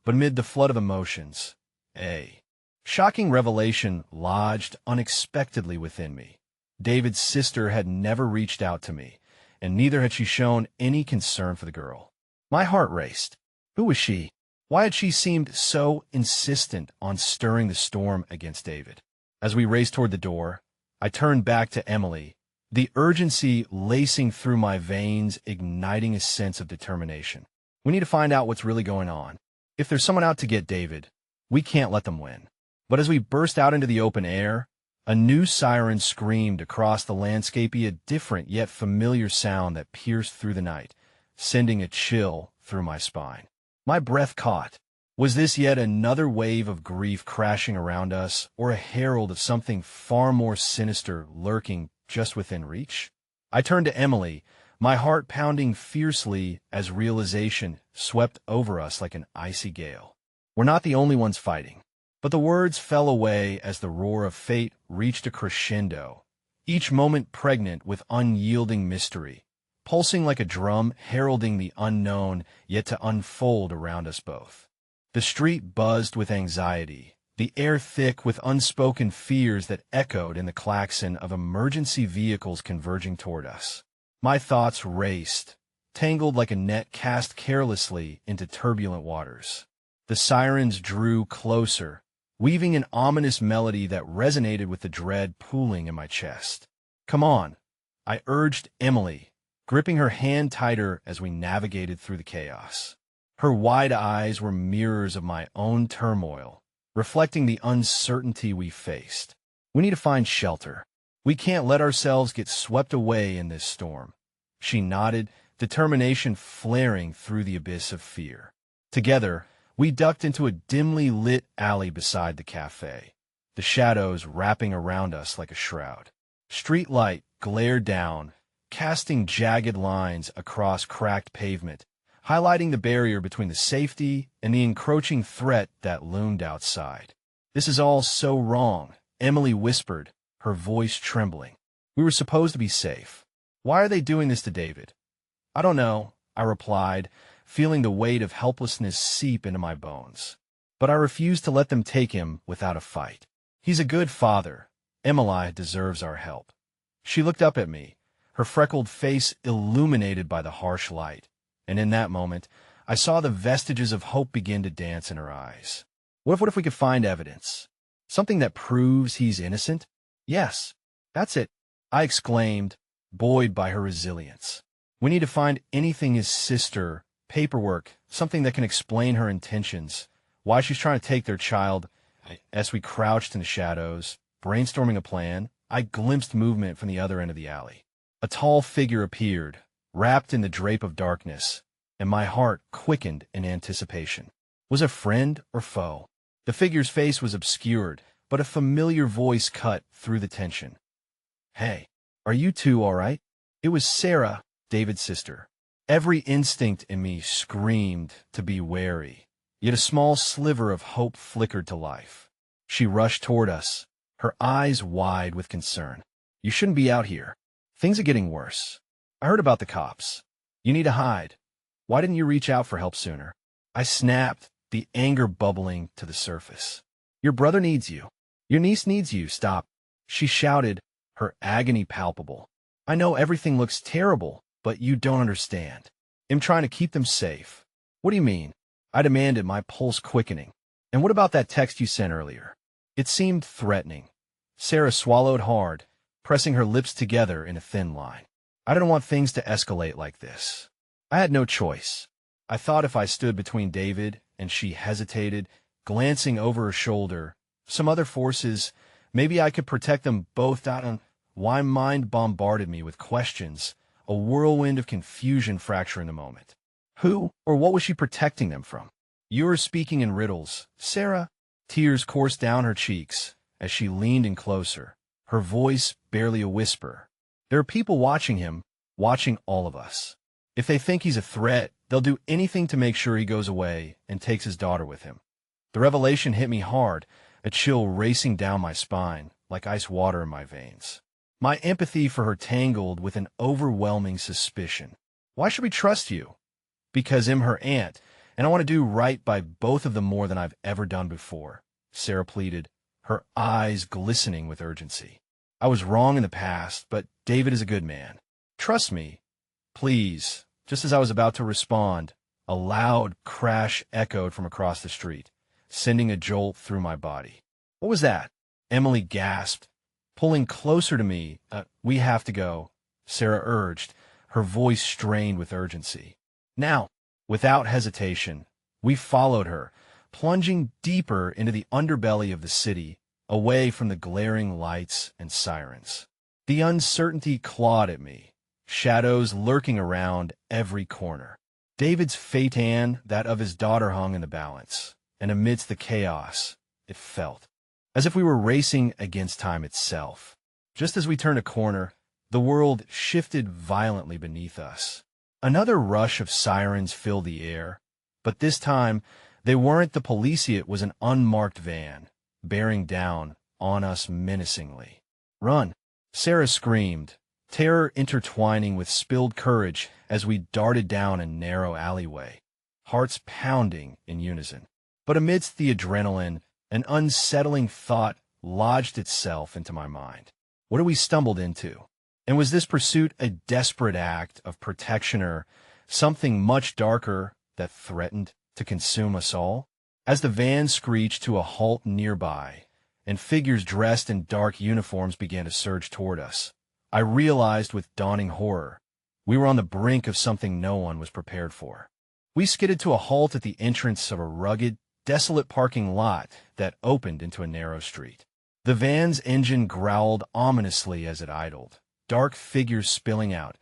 But amid the flood of emotions, a shocking revelation lodged unexpectedly within me. David's sister had never reached out to me, and neither had she shown any concern for the girl. My heart raced. Who was she? Why had she seemed so insistent on stirring the storm against David? As we raced toward the door, I turned back to Emily, the urgency lacing through my veins, igniting a sense of determination. We need to find out what's really going on. If there's someone out to get David, we can't let them win. But as we burst out into the open air, a new siren screamed across the landscape, a different yet familiar sound that pierced through the night, sending a chill through my spine. My breath caught. Was this yet another wave of grief crashing around us, or a herald of something far more sinister lurking just within reach? I turned to Emily, my heart pounding fiercely as realization swept over us like an icy gale. We're not the only ones fighting. But the words fell away as the roar of fate reached a crescendo, each moment pregnant with unyielding mystery, pulsing like a drum heralding the unknown yet to unfold around us both. The street buzzed with anxiety, the air thick with unspoken fears that echoed in the klaxon of emergency vehicles converging toward us. My thoughts raced, tangled like a net cast carelessly into turbulent waters. The sirens drew closer, weaving an ominous melody that resonated with the dread pooling in my chest. "Come on," I urged Emily, gripping her hand tighter as we navigated through the chaos. Her wide eyes were mirrors of my own turmoil, reflecting the uncertainty we faced. "We need to find shelter. We can't let ourselves get swept away in this storm." She nodded, determination flaring through the abyss of fear. Together, we ducked into a dimly lit alley beside the cafe, the shadows wrapping around us like a shroud. Street light glared down, casting jagged lines across cracked pavement, highlighting the barrier between the safety and the encroaching threat that loomed outside. "This is all so wrong," Emily whispered, her voice trembling. "We were supposed to be safe. Why are they doing this to David?" "I don't know," I replied, feeling the weight of helplessness seep into my bones. "But I refuse to let them take him without a fight. He's a good father. Emily deserves our help." She looked up at me, her freckled face illuminated by the harsh light, and in that moment, I saw the vestiges of hope begin to dance in her eyes. What if we could find evidence? Something that proves he's innocent? "Yes, that's it," I exclaimed, buoyed by her resilience. "We need to find anything his sister, paperwork, something that can explain her intentions, why she's trying to take their child." As we crouched in the shadows, brainstorming a plan, I glimpsed movement from the other end of the alley. A tall figure appeared, wrapped in the drape of darkness, and my heart quickened in anticipation. Was it friend or foe? The figure's face was obscured, but a familiar voice cut through the tension. "Hey, are you two all right?" It was Sarah, David's sister. Every instinct in me screamed to be wary, yet a small sliver of hope flickered to life. She rushed toward us, her eyes wide with concern. "You shouldn't be out here. Things are getting worse. I heard about the cops. You need to hide. Why didn't you reach out for help sooner?" I snapped, the anger bubbling to the surface. "Your brother needs you. Your niece needs you, stop. She shouted, her agony palpable. I know everything looks terrible, but you don't understand. I'm trying to keep them safe. What do you mean? I demanded, my pulse quickening. And what about that text you sent earlier? It seemed threatening. Sarah swallowed hard, pressing her lips together in a thin line. I didn't want things to escalate like this. I had no choice. I thought if I stood between David and she hesitated, glancing over her shoulder, some other forces, maybe I could protect them both out on. Why mind bombarded me with questions, a whirlwind of confusion fracturing the moment. Who or what was she protecting them from? You were speaking in riddles, Sarah. Tears coursed down her cheeks as she leaned in closer, her voice barely a whisper. There are people watching him, watching all of us. If they think he's a threat, they'll do anything to make sure he goes away and takes his daughter with him. The revelation hit me hard, a chill racing down my spine, like ice water in my veins. My empathy for her tangled with an overwhelming suspicion. Why should we trust you? Because I'm her aunt, and I want to do right by both of them more than I've ever done before, Sarah pleaded, her eyes glistening with urgency. I was wrong in the past, but David is a good man. Trust me, please. Just as I was about to respond, a loud crash echoed from across the street, sending a jolt through my body. What was that? Emily gasped, pulling closer to me. We have to go, Sarah urged, her voice strained with urgency. Now, without hesitation, we followed her, plunging deeper into the underbelly of the city, away from the glaring lights and sirens. The uncertainty clawed at me, shadows lurking around every corner. David's fate and that of his daughter hung in the balance, and amidst the chaos, it felt as if we were racing against time itself. Just as we turned a corner, the world shifted violently beneath us. Another rush of sirens filled the air, but this time they weren't the police, it was an unmarked van, bearing down on us menacingly. Run! Sarah screamed, terror intertwining with spilled courage as we darted down a narrow alleyway, hearts pounding in unison. But amidst the adrenaline, an unsettling thought lodged itself into my mind. What had we stumbled into? And was this pursuit a desperate act of protection or something much darker that threatened to consume us all? As the van screeched to a halt nearby, and figures dressed in dark uniforms began to surge toward us, I realized with dawning horror, we were on the brink of something no one was prepared for. We skidded to a halt at the entrance of a rugged, desolate parking lot that opened into a narrow street. The van's engine growled ominously as it idled, dark figures spilling out,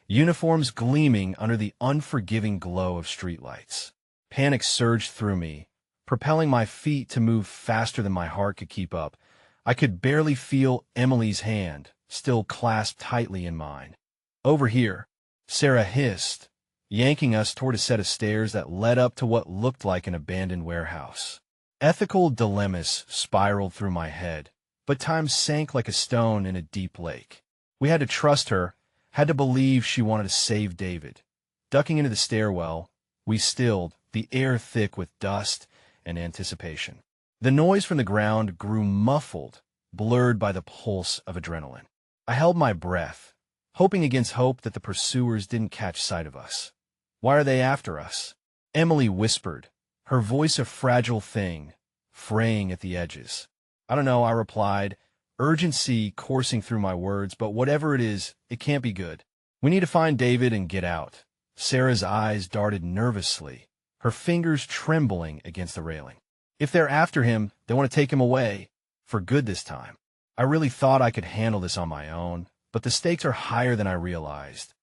uniforms gleaming under the unforgiving glow of streetlights. Panic surged through me, propelling my feet to move faster than my heart could keep up. I could barely feel Emily's hand, still clasped tightly in mine. Over here, Sarah hissed, yanking us toward a set of stairs that led up to what looked like an abandoned warehouse. Ethical dilemmas spiraled through my head, but time sank like a stone in a deep lake. We had to trust her, had to believe she wanted to save David. Ducking into the stairwell, we stilled, the air thick with dust and anticipation. The noise from the ground grew muffled, blurred by the pulse of adrenaline. I held my breath, hoping against hope that the pursuers didn't catch sight of us. Why are they after us? Emily whispered, her voice a fragile thing, fraying at the edges. I don't know, I replied, urgency coursing through my words, but whatever it is, it can't be good. We need to find David and get out. Sarah's eyes darted nervously, her fingers trembling against the railing. If they're after him, they want to take him away, for good this time. I really thought I could handle this on my own, but the stakes are higher than I realized.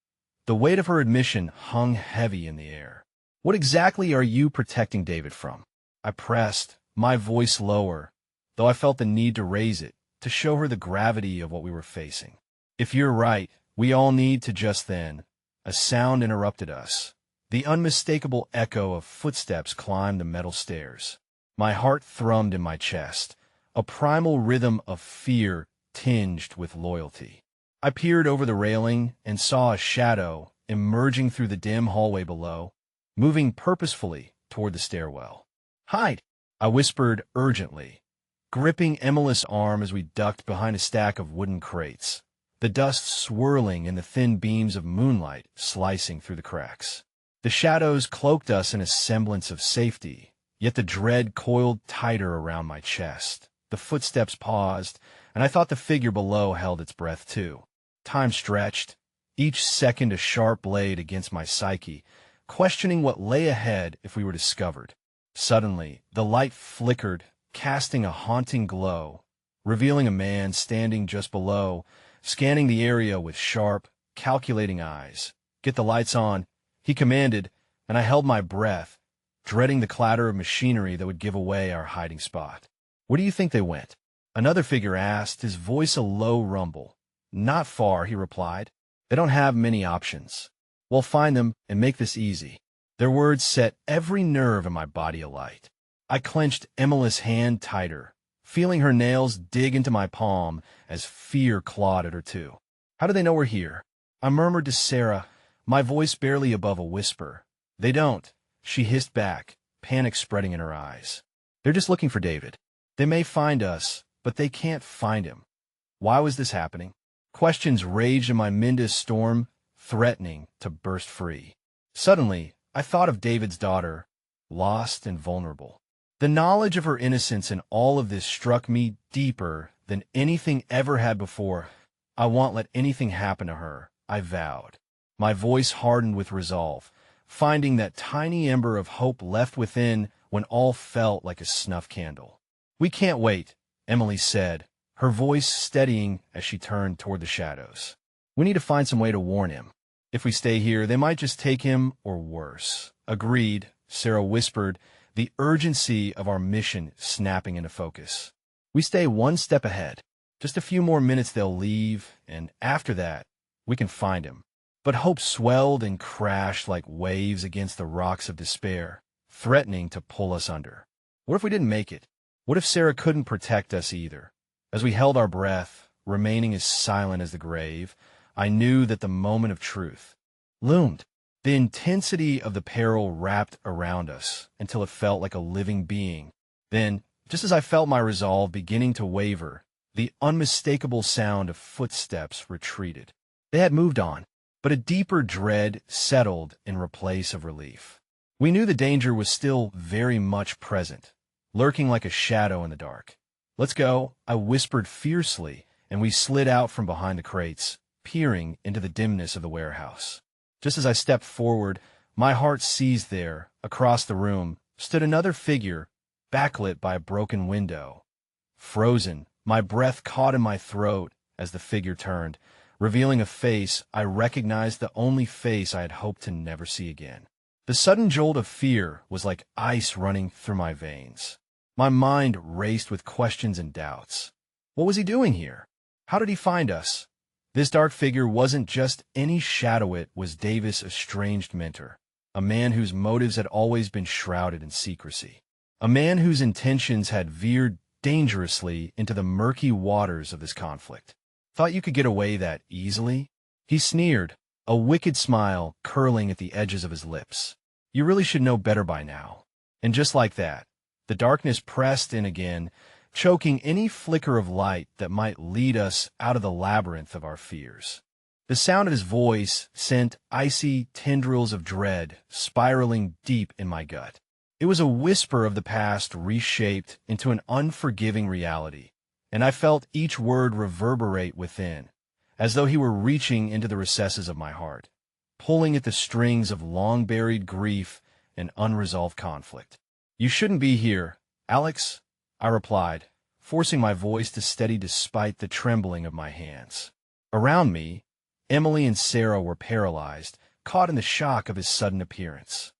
The weight of her admission hung heavy in the air. What exactly are you protecting David from? I pressed, my voice lower, though I felt the need to raise it, to show her the gravity of what we were facing. If you're right, we all need to. Just then, a sound interrupted us. The unmistakable echo of footsteps climbed the metal stairs. My heart thrummed in my chest, a primal rhythm of fear tinged with loyalty. I peered over the railing and saw a shadow emerging through the dim hallway below, moving purposefully toward the stairwell. Hide! I whispered urgently, gripping Emily's arm as we ducked behind a stack of wooden crates, the dust swirling in the thin beams of moonlight slicing through the cracks. The shadows cloaked us in a semblance of safety, yet the dread coiled tighter around my chest. The footsteps paused, and I thought the figure below held its breath too. Time stretched, each second a sharp blade against my psyche, questioning what lay ahead if we were discovered. Suddenly, the light flickered, casting a haunting glow, revealing a man standing just below, scanning the area with sharp, calculating eyes. "Get the lights on," he commanded, and I held my breath, dreading the clatter of machinery that would give away our hiding spot. "Where do you think they went?" Another figure asked, his voice a low rumble. "Not far," he replied. "They don't have many options. We'll find them and make this easy." Their words set every nerve in my body alight. I clenched Emily's hand tighter, feeling her nails dig into my palm as fear clawed at her too. "How do they know we're here?" I murmured to Sarah, my voice barely above a whisper. "They don't," she hissed back, panic spreading in her eyes. "They're just looking for David. They may find us, but they can't find him." Why was this happening? Questions raged in my Mendes storm, threatening to burst free. Suddenly, I thought of David's daughter, lost and vulnerable. The knowledge of her innocence in all of this struck me deeper than anything ever had before. "I won't let anything happen to her," I vowed. My voice hardened with resolve, finding that tiny ember of hope left within when all felt like a snuff candle. "We can't wait," Emily said, her voice steadying as she turned toward the shadows. "We need to find some way to warn him. If we stay here, they might just take him, or worse." "Agreed," Sarah whispered, the urgency of our mission snapping into focus. "We stay one step ahead. Just a few more minutes they'll leave, and after that, we can find him." But hope swelled and crashed like waves against the rocks of despair, threatening to pull us under. What if we didn't make it? What if Sarah couldn't protect us either? As we held our breath, remaining as silent as the grave, I knew that the moment of truth loomed. The intensity of the peril wrapped around us until it felt like a living being. Then, just as I felt my resolve beginning to waver, the unmistakable sound of footsteps retreated. They had moved on, but a deeper dread settled in replace of relief. We knew the danger was still very much present, lurking like a shadow in the dark. "Let's go," I whispered fiercely, and we slid out from behind the crates, peering into the dimness of the warehouse. Just as I stepped forward, my heart seized there, across the room, stood another figure, backlit by a broken window. Frozen, my breath caught in my throat as the figure turned, revealing a face I recognized, the only face I had hoped to never see again. The sudden jolt of fear was like ice running through my veins. My mind raced with questions and doubts. What was he doing here? How did he find us? This dark figure wasn't just any shadow, it was Davis' estranged mentor, a man whose motives had always been shrouded in secrecy, a man whose intentions had veered dangerously into the murky waters of this conflict. "Thought you could get away that easily?" He sneered, a wicked smile curling at the edges of his lips. "You really should know better by now." And just like that, the darkness pressed in again, choking any flicker of light that might lead us out of the labyrinth of our fears. The sound of his voice sent icy tendrils of dread spiraling deep in my gut. It was a whisper of the past reshaped into an unforgiving reality, and I felt each word reverberate within, as though he were reaching into the recesses of my heart, pulling at the strings of long-buried grief and unresolved conflict. "You shouldn't be here, Alex," I replied, forcing my voice to steady despite the trembling of my hands. Around me, Emily and Sarah were paralyzed, caught in the shock of his sudden appearance.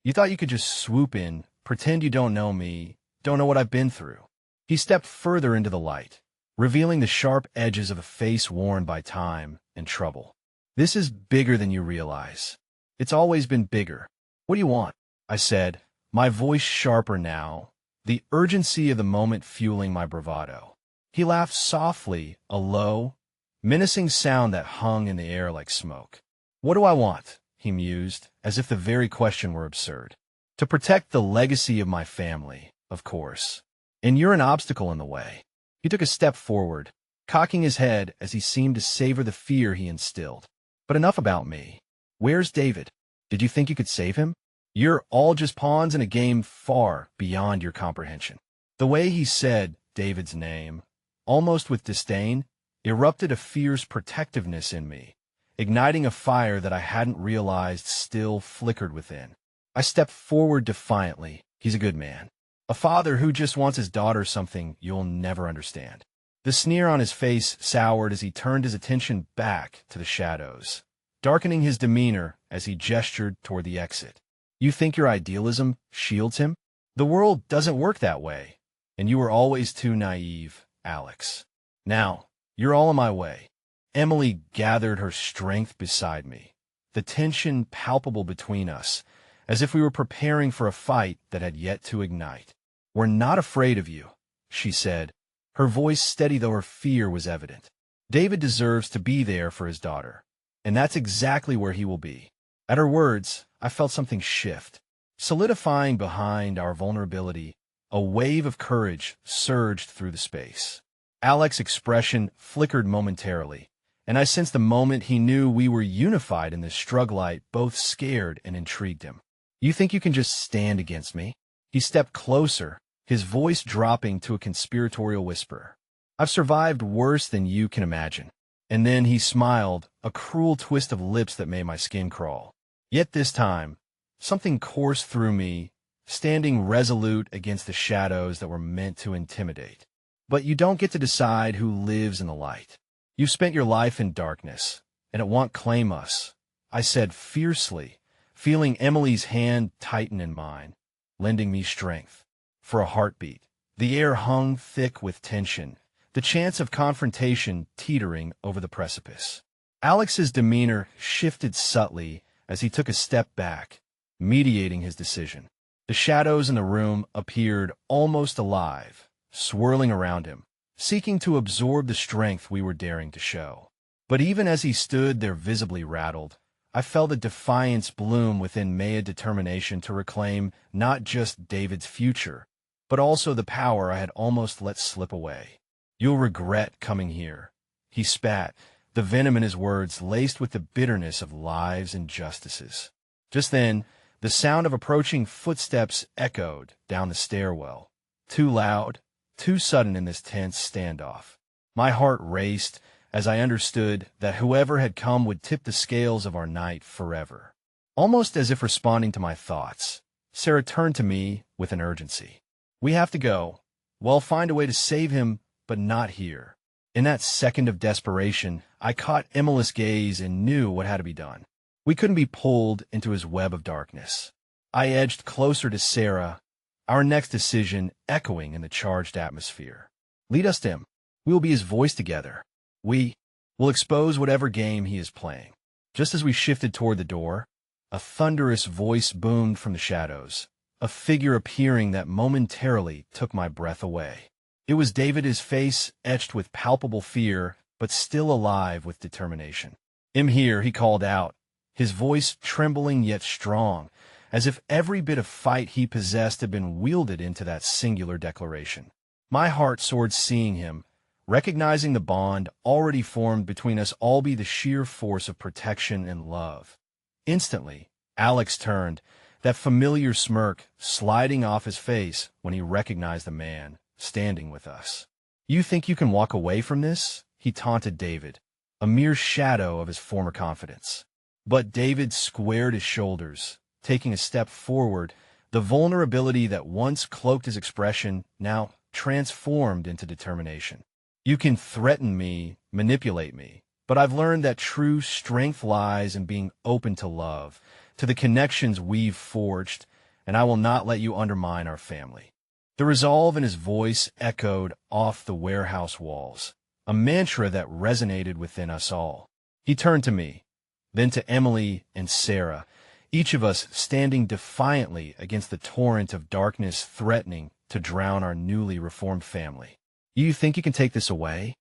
"You thought you could just swoop in, pretend you don't know me, don't know what I've been through." He stepped further into the light, revealing the sharp edges of a face worn by time and trouble. "This is bigger than you realize. It's always been bigger. What do you want?" I said, my voice sharper now, the urgency of the moment fueling my bravado. He laughed softly, a low, menacing sound that hung in the air like smoke. "What do I want?" he mused, as if the very question were absurd. "To protect the legacy of my family, of course." and you're an obstacle in the way. He took a step forward, cocking his head as he seemed to savor the fear he instilled. But enough about me. Where's David? Did you think you could save him? You're all just pawns in a game far beyond your comprehension. The way he said David's name, almost with disdain, erupted a fierce protectiveness in me, igniting a fire that I hadn't realized still flickered within. I stepped forward defiantly. He's a good man. A father who just wants his daughter something you'll never understand. The sneer on his face soured as he turned his attention back to the shadows, darkening his demeanor as he gestured toward the exit. You think your idealism shields him? The world doesn't work that way, and you were always too naive, Alex. Now, you're all in my way. Emily gathered her strength beside me, the tension palpable between us, as if we were preparing for a fight that had yet to ignite. We're not afraid of you, she said, her voice steady though her fear was evident. David deserves to be there for his daughter, and that's exactly where he will be. At her words, I felt something shift. Solidifying behind our vulnerability, a wave of courage surged through the space. Alex's expression flickered momentarily, and I sensed the moment he knew we were unified in this struggle both scared and intrigued him. You think you can just stand against me? He stepped closer, his voice dropping to a conspiratorial whisper. I've survived worse than you can imagine. And then he smiled, a cruel twist of lips that made my skin crawl. Yet this time, something coursed through me, standing resolute against the shadows that were meant to intimidate. But you don't get to decide who lives in the light. You've spent your life in darkness, and it won't claim us, I said fiercely, feeling Emily's hand tighten in mine, lending me strength. For a heartbeat, the air hung thick with tension, the chance of confrontation teetering over the precipice. Alex's demeanor shifted subtly as he took a step back, mediating his decision. The shadows in the room appeared almost alive, swirling around him, seeking to absorb the strength we were daring to show. But even as he stood there visibly rattled, I felt a defiance bloom within me, a determination to reclaim not just David's future, but also the power I had almost let slip away. You'll regret coming here, he spat, the venom in his words laced with the bitterness of lives and injustices. Just then, the sound of approaching footsteps echoed down the stairwell, too loud, too sudden in this tense standoff. My heart raced as I understood that whoever had come would tip the scales of our night forever. Almost as if responding to my thoughts, Sarah turned to me with an urgency. We have to go. Well, find a way to save him, but not here. In that second of desperation, I caught Emily's gaze and knew what had to be done. We couldn't be pulled into his web of darkness. I edged closer to Sarah, our next decision echoing in the charged atmosphere. Lead us to him. We will be his voice together. We will expose whatever game he is playing. Just as we shifted toward the door, a thunderous voice boomed from the shadows, a figure appearing that momentarily took my breath away. It was David, his face etched with palpable fear, but still alive with determination. "I'm here," he called out, his voice trembling yet strong, as if every bit of fight he possessed had been wielded into that singular declaration. My heart soared seeing him, recognizing the bond already formed between us all be the sheer force of protection and love. Instantly, Alex turned, that familiar smirk sliding off his face when he recognized the man standing with us. "You think you can walk away from this?" he taunted David, a mere shadow of his former confidence. But David squared his shoulders, taking a step forward, the vulnerability that once cloaked his expression now transformed into determination. "You can threaten me, manipulate me, but I've learned that true strength lies in being open to love, to the connections we've forged, and I will not let you undermine our family." The resolve in his voice echoed off the warehouse walls, a mantra that resonated within us all. He turned to me, then to Emily and Sarah, each of us standing defiantly against the torrent of darkness threatening to drown our newly reformed family. "You think you can take this away?"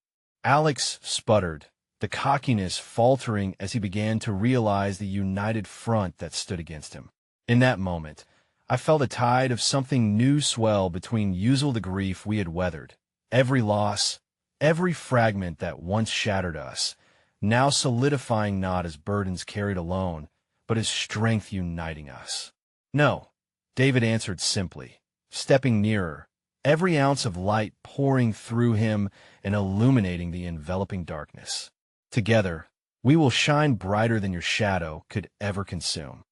Alex sputtered, the cockiness faltering as he began to realize the united front that stood against him. In that moment, I felt a tide of something new swell between usual the grief we had weathered. Every loss, every fragment that once shattered us, now solidifying not as burdens carried alone, but as strength uniting us. No, David answered simply, stepping nearer, every ounce of light pouring through him and illuminating the enveloping darkness. Together, we will shine brighter than your shadow could ever consume.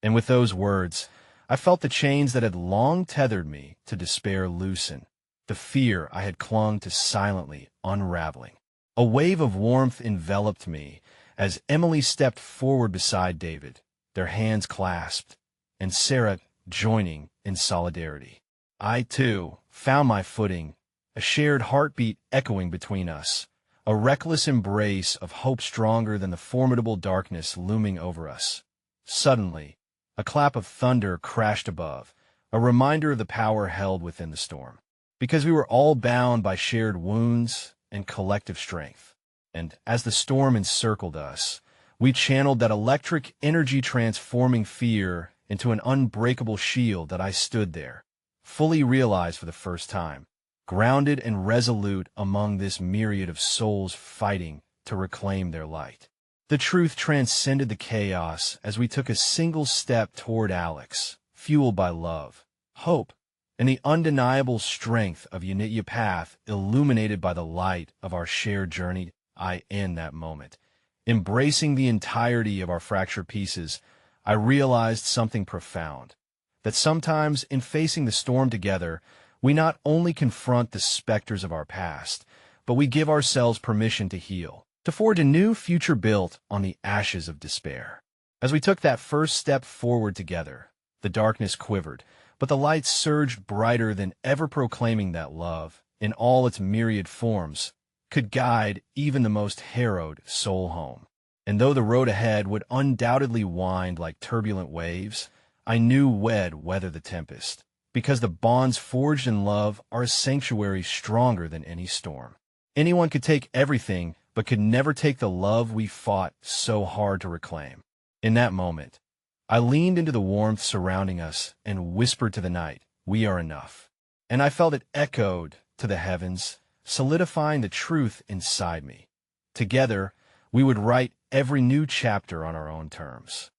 And with those words, I felt the chains that had long tethered me to despair loosen, the fear I had clung to silently unraveling. A wave of warmth enveloped me as Emily stepped forward beside David, their hands clasped, and Sarah joining in solidarity. I, too, found my footing, a shared heartbeat echoing between us, a reckless embrace of hope stronger than the formidable darkness looming over us. Suddenly, a clap of thunder crashed above, a reminder of the power held within the storm. Because we were all bound by shared wounds and collective strength. And as the storm encircled us, we channeled that electric energy transforming fear into an unbreakable shield that I stood there, fully realized for the first time, grounded and resolute among this myriad of souls fighting to reclaim their light. The truth transcended the chaos as we took a single step toward Alex, fueled by love, hope, and the undeniable strength of a path illuminated by the light of our shared journey. In that moment, embracing the entirety of our fractured pieces, I realized something profound, that sometimes in facing the storm together, we not only confront the specters of our past, but we give ourselves permission to heal, to forge a new future built on the ashes of despair. As we took that first step forward together, the darkness quivered, but the light surged brighter than ever, proclaiming that love, in all its myriad forms, could guide even the most harrowed soul home. And though the road ahead would undoubtedly wind like turbulent waves, I knew we'd weather the tempest, because the bonds forged in love are a sanctuary stronger than any storm. Anyone could take everything, but could never take the love we fought so hard to reclaim. In that moment, I leaned into the warmth surrounding us and whispered to the night, "We are enough." And I felt it echoed to the heavens, solidifying the truth inside me. Together, we would write every new chapter on our own terms.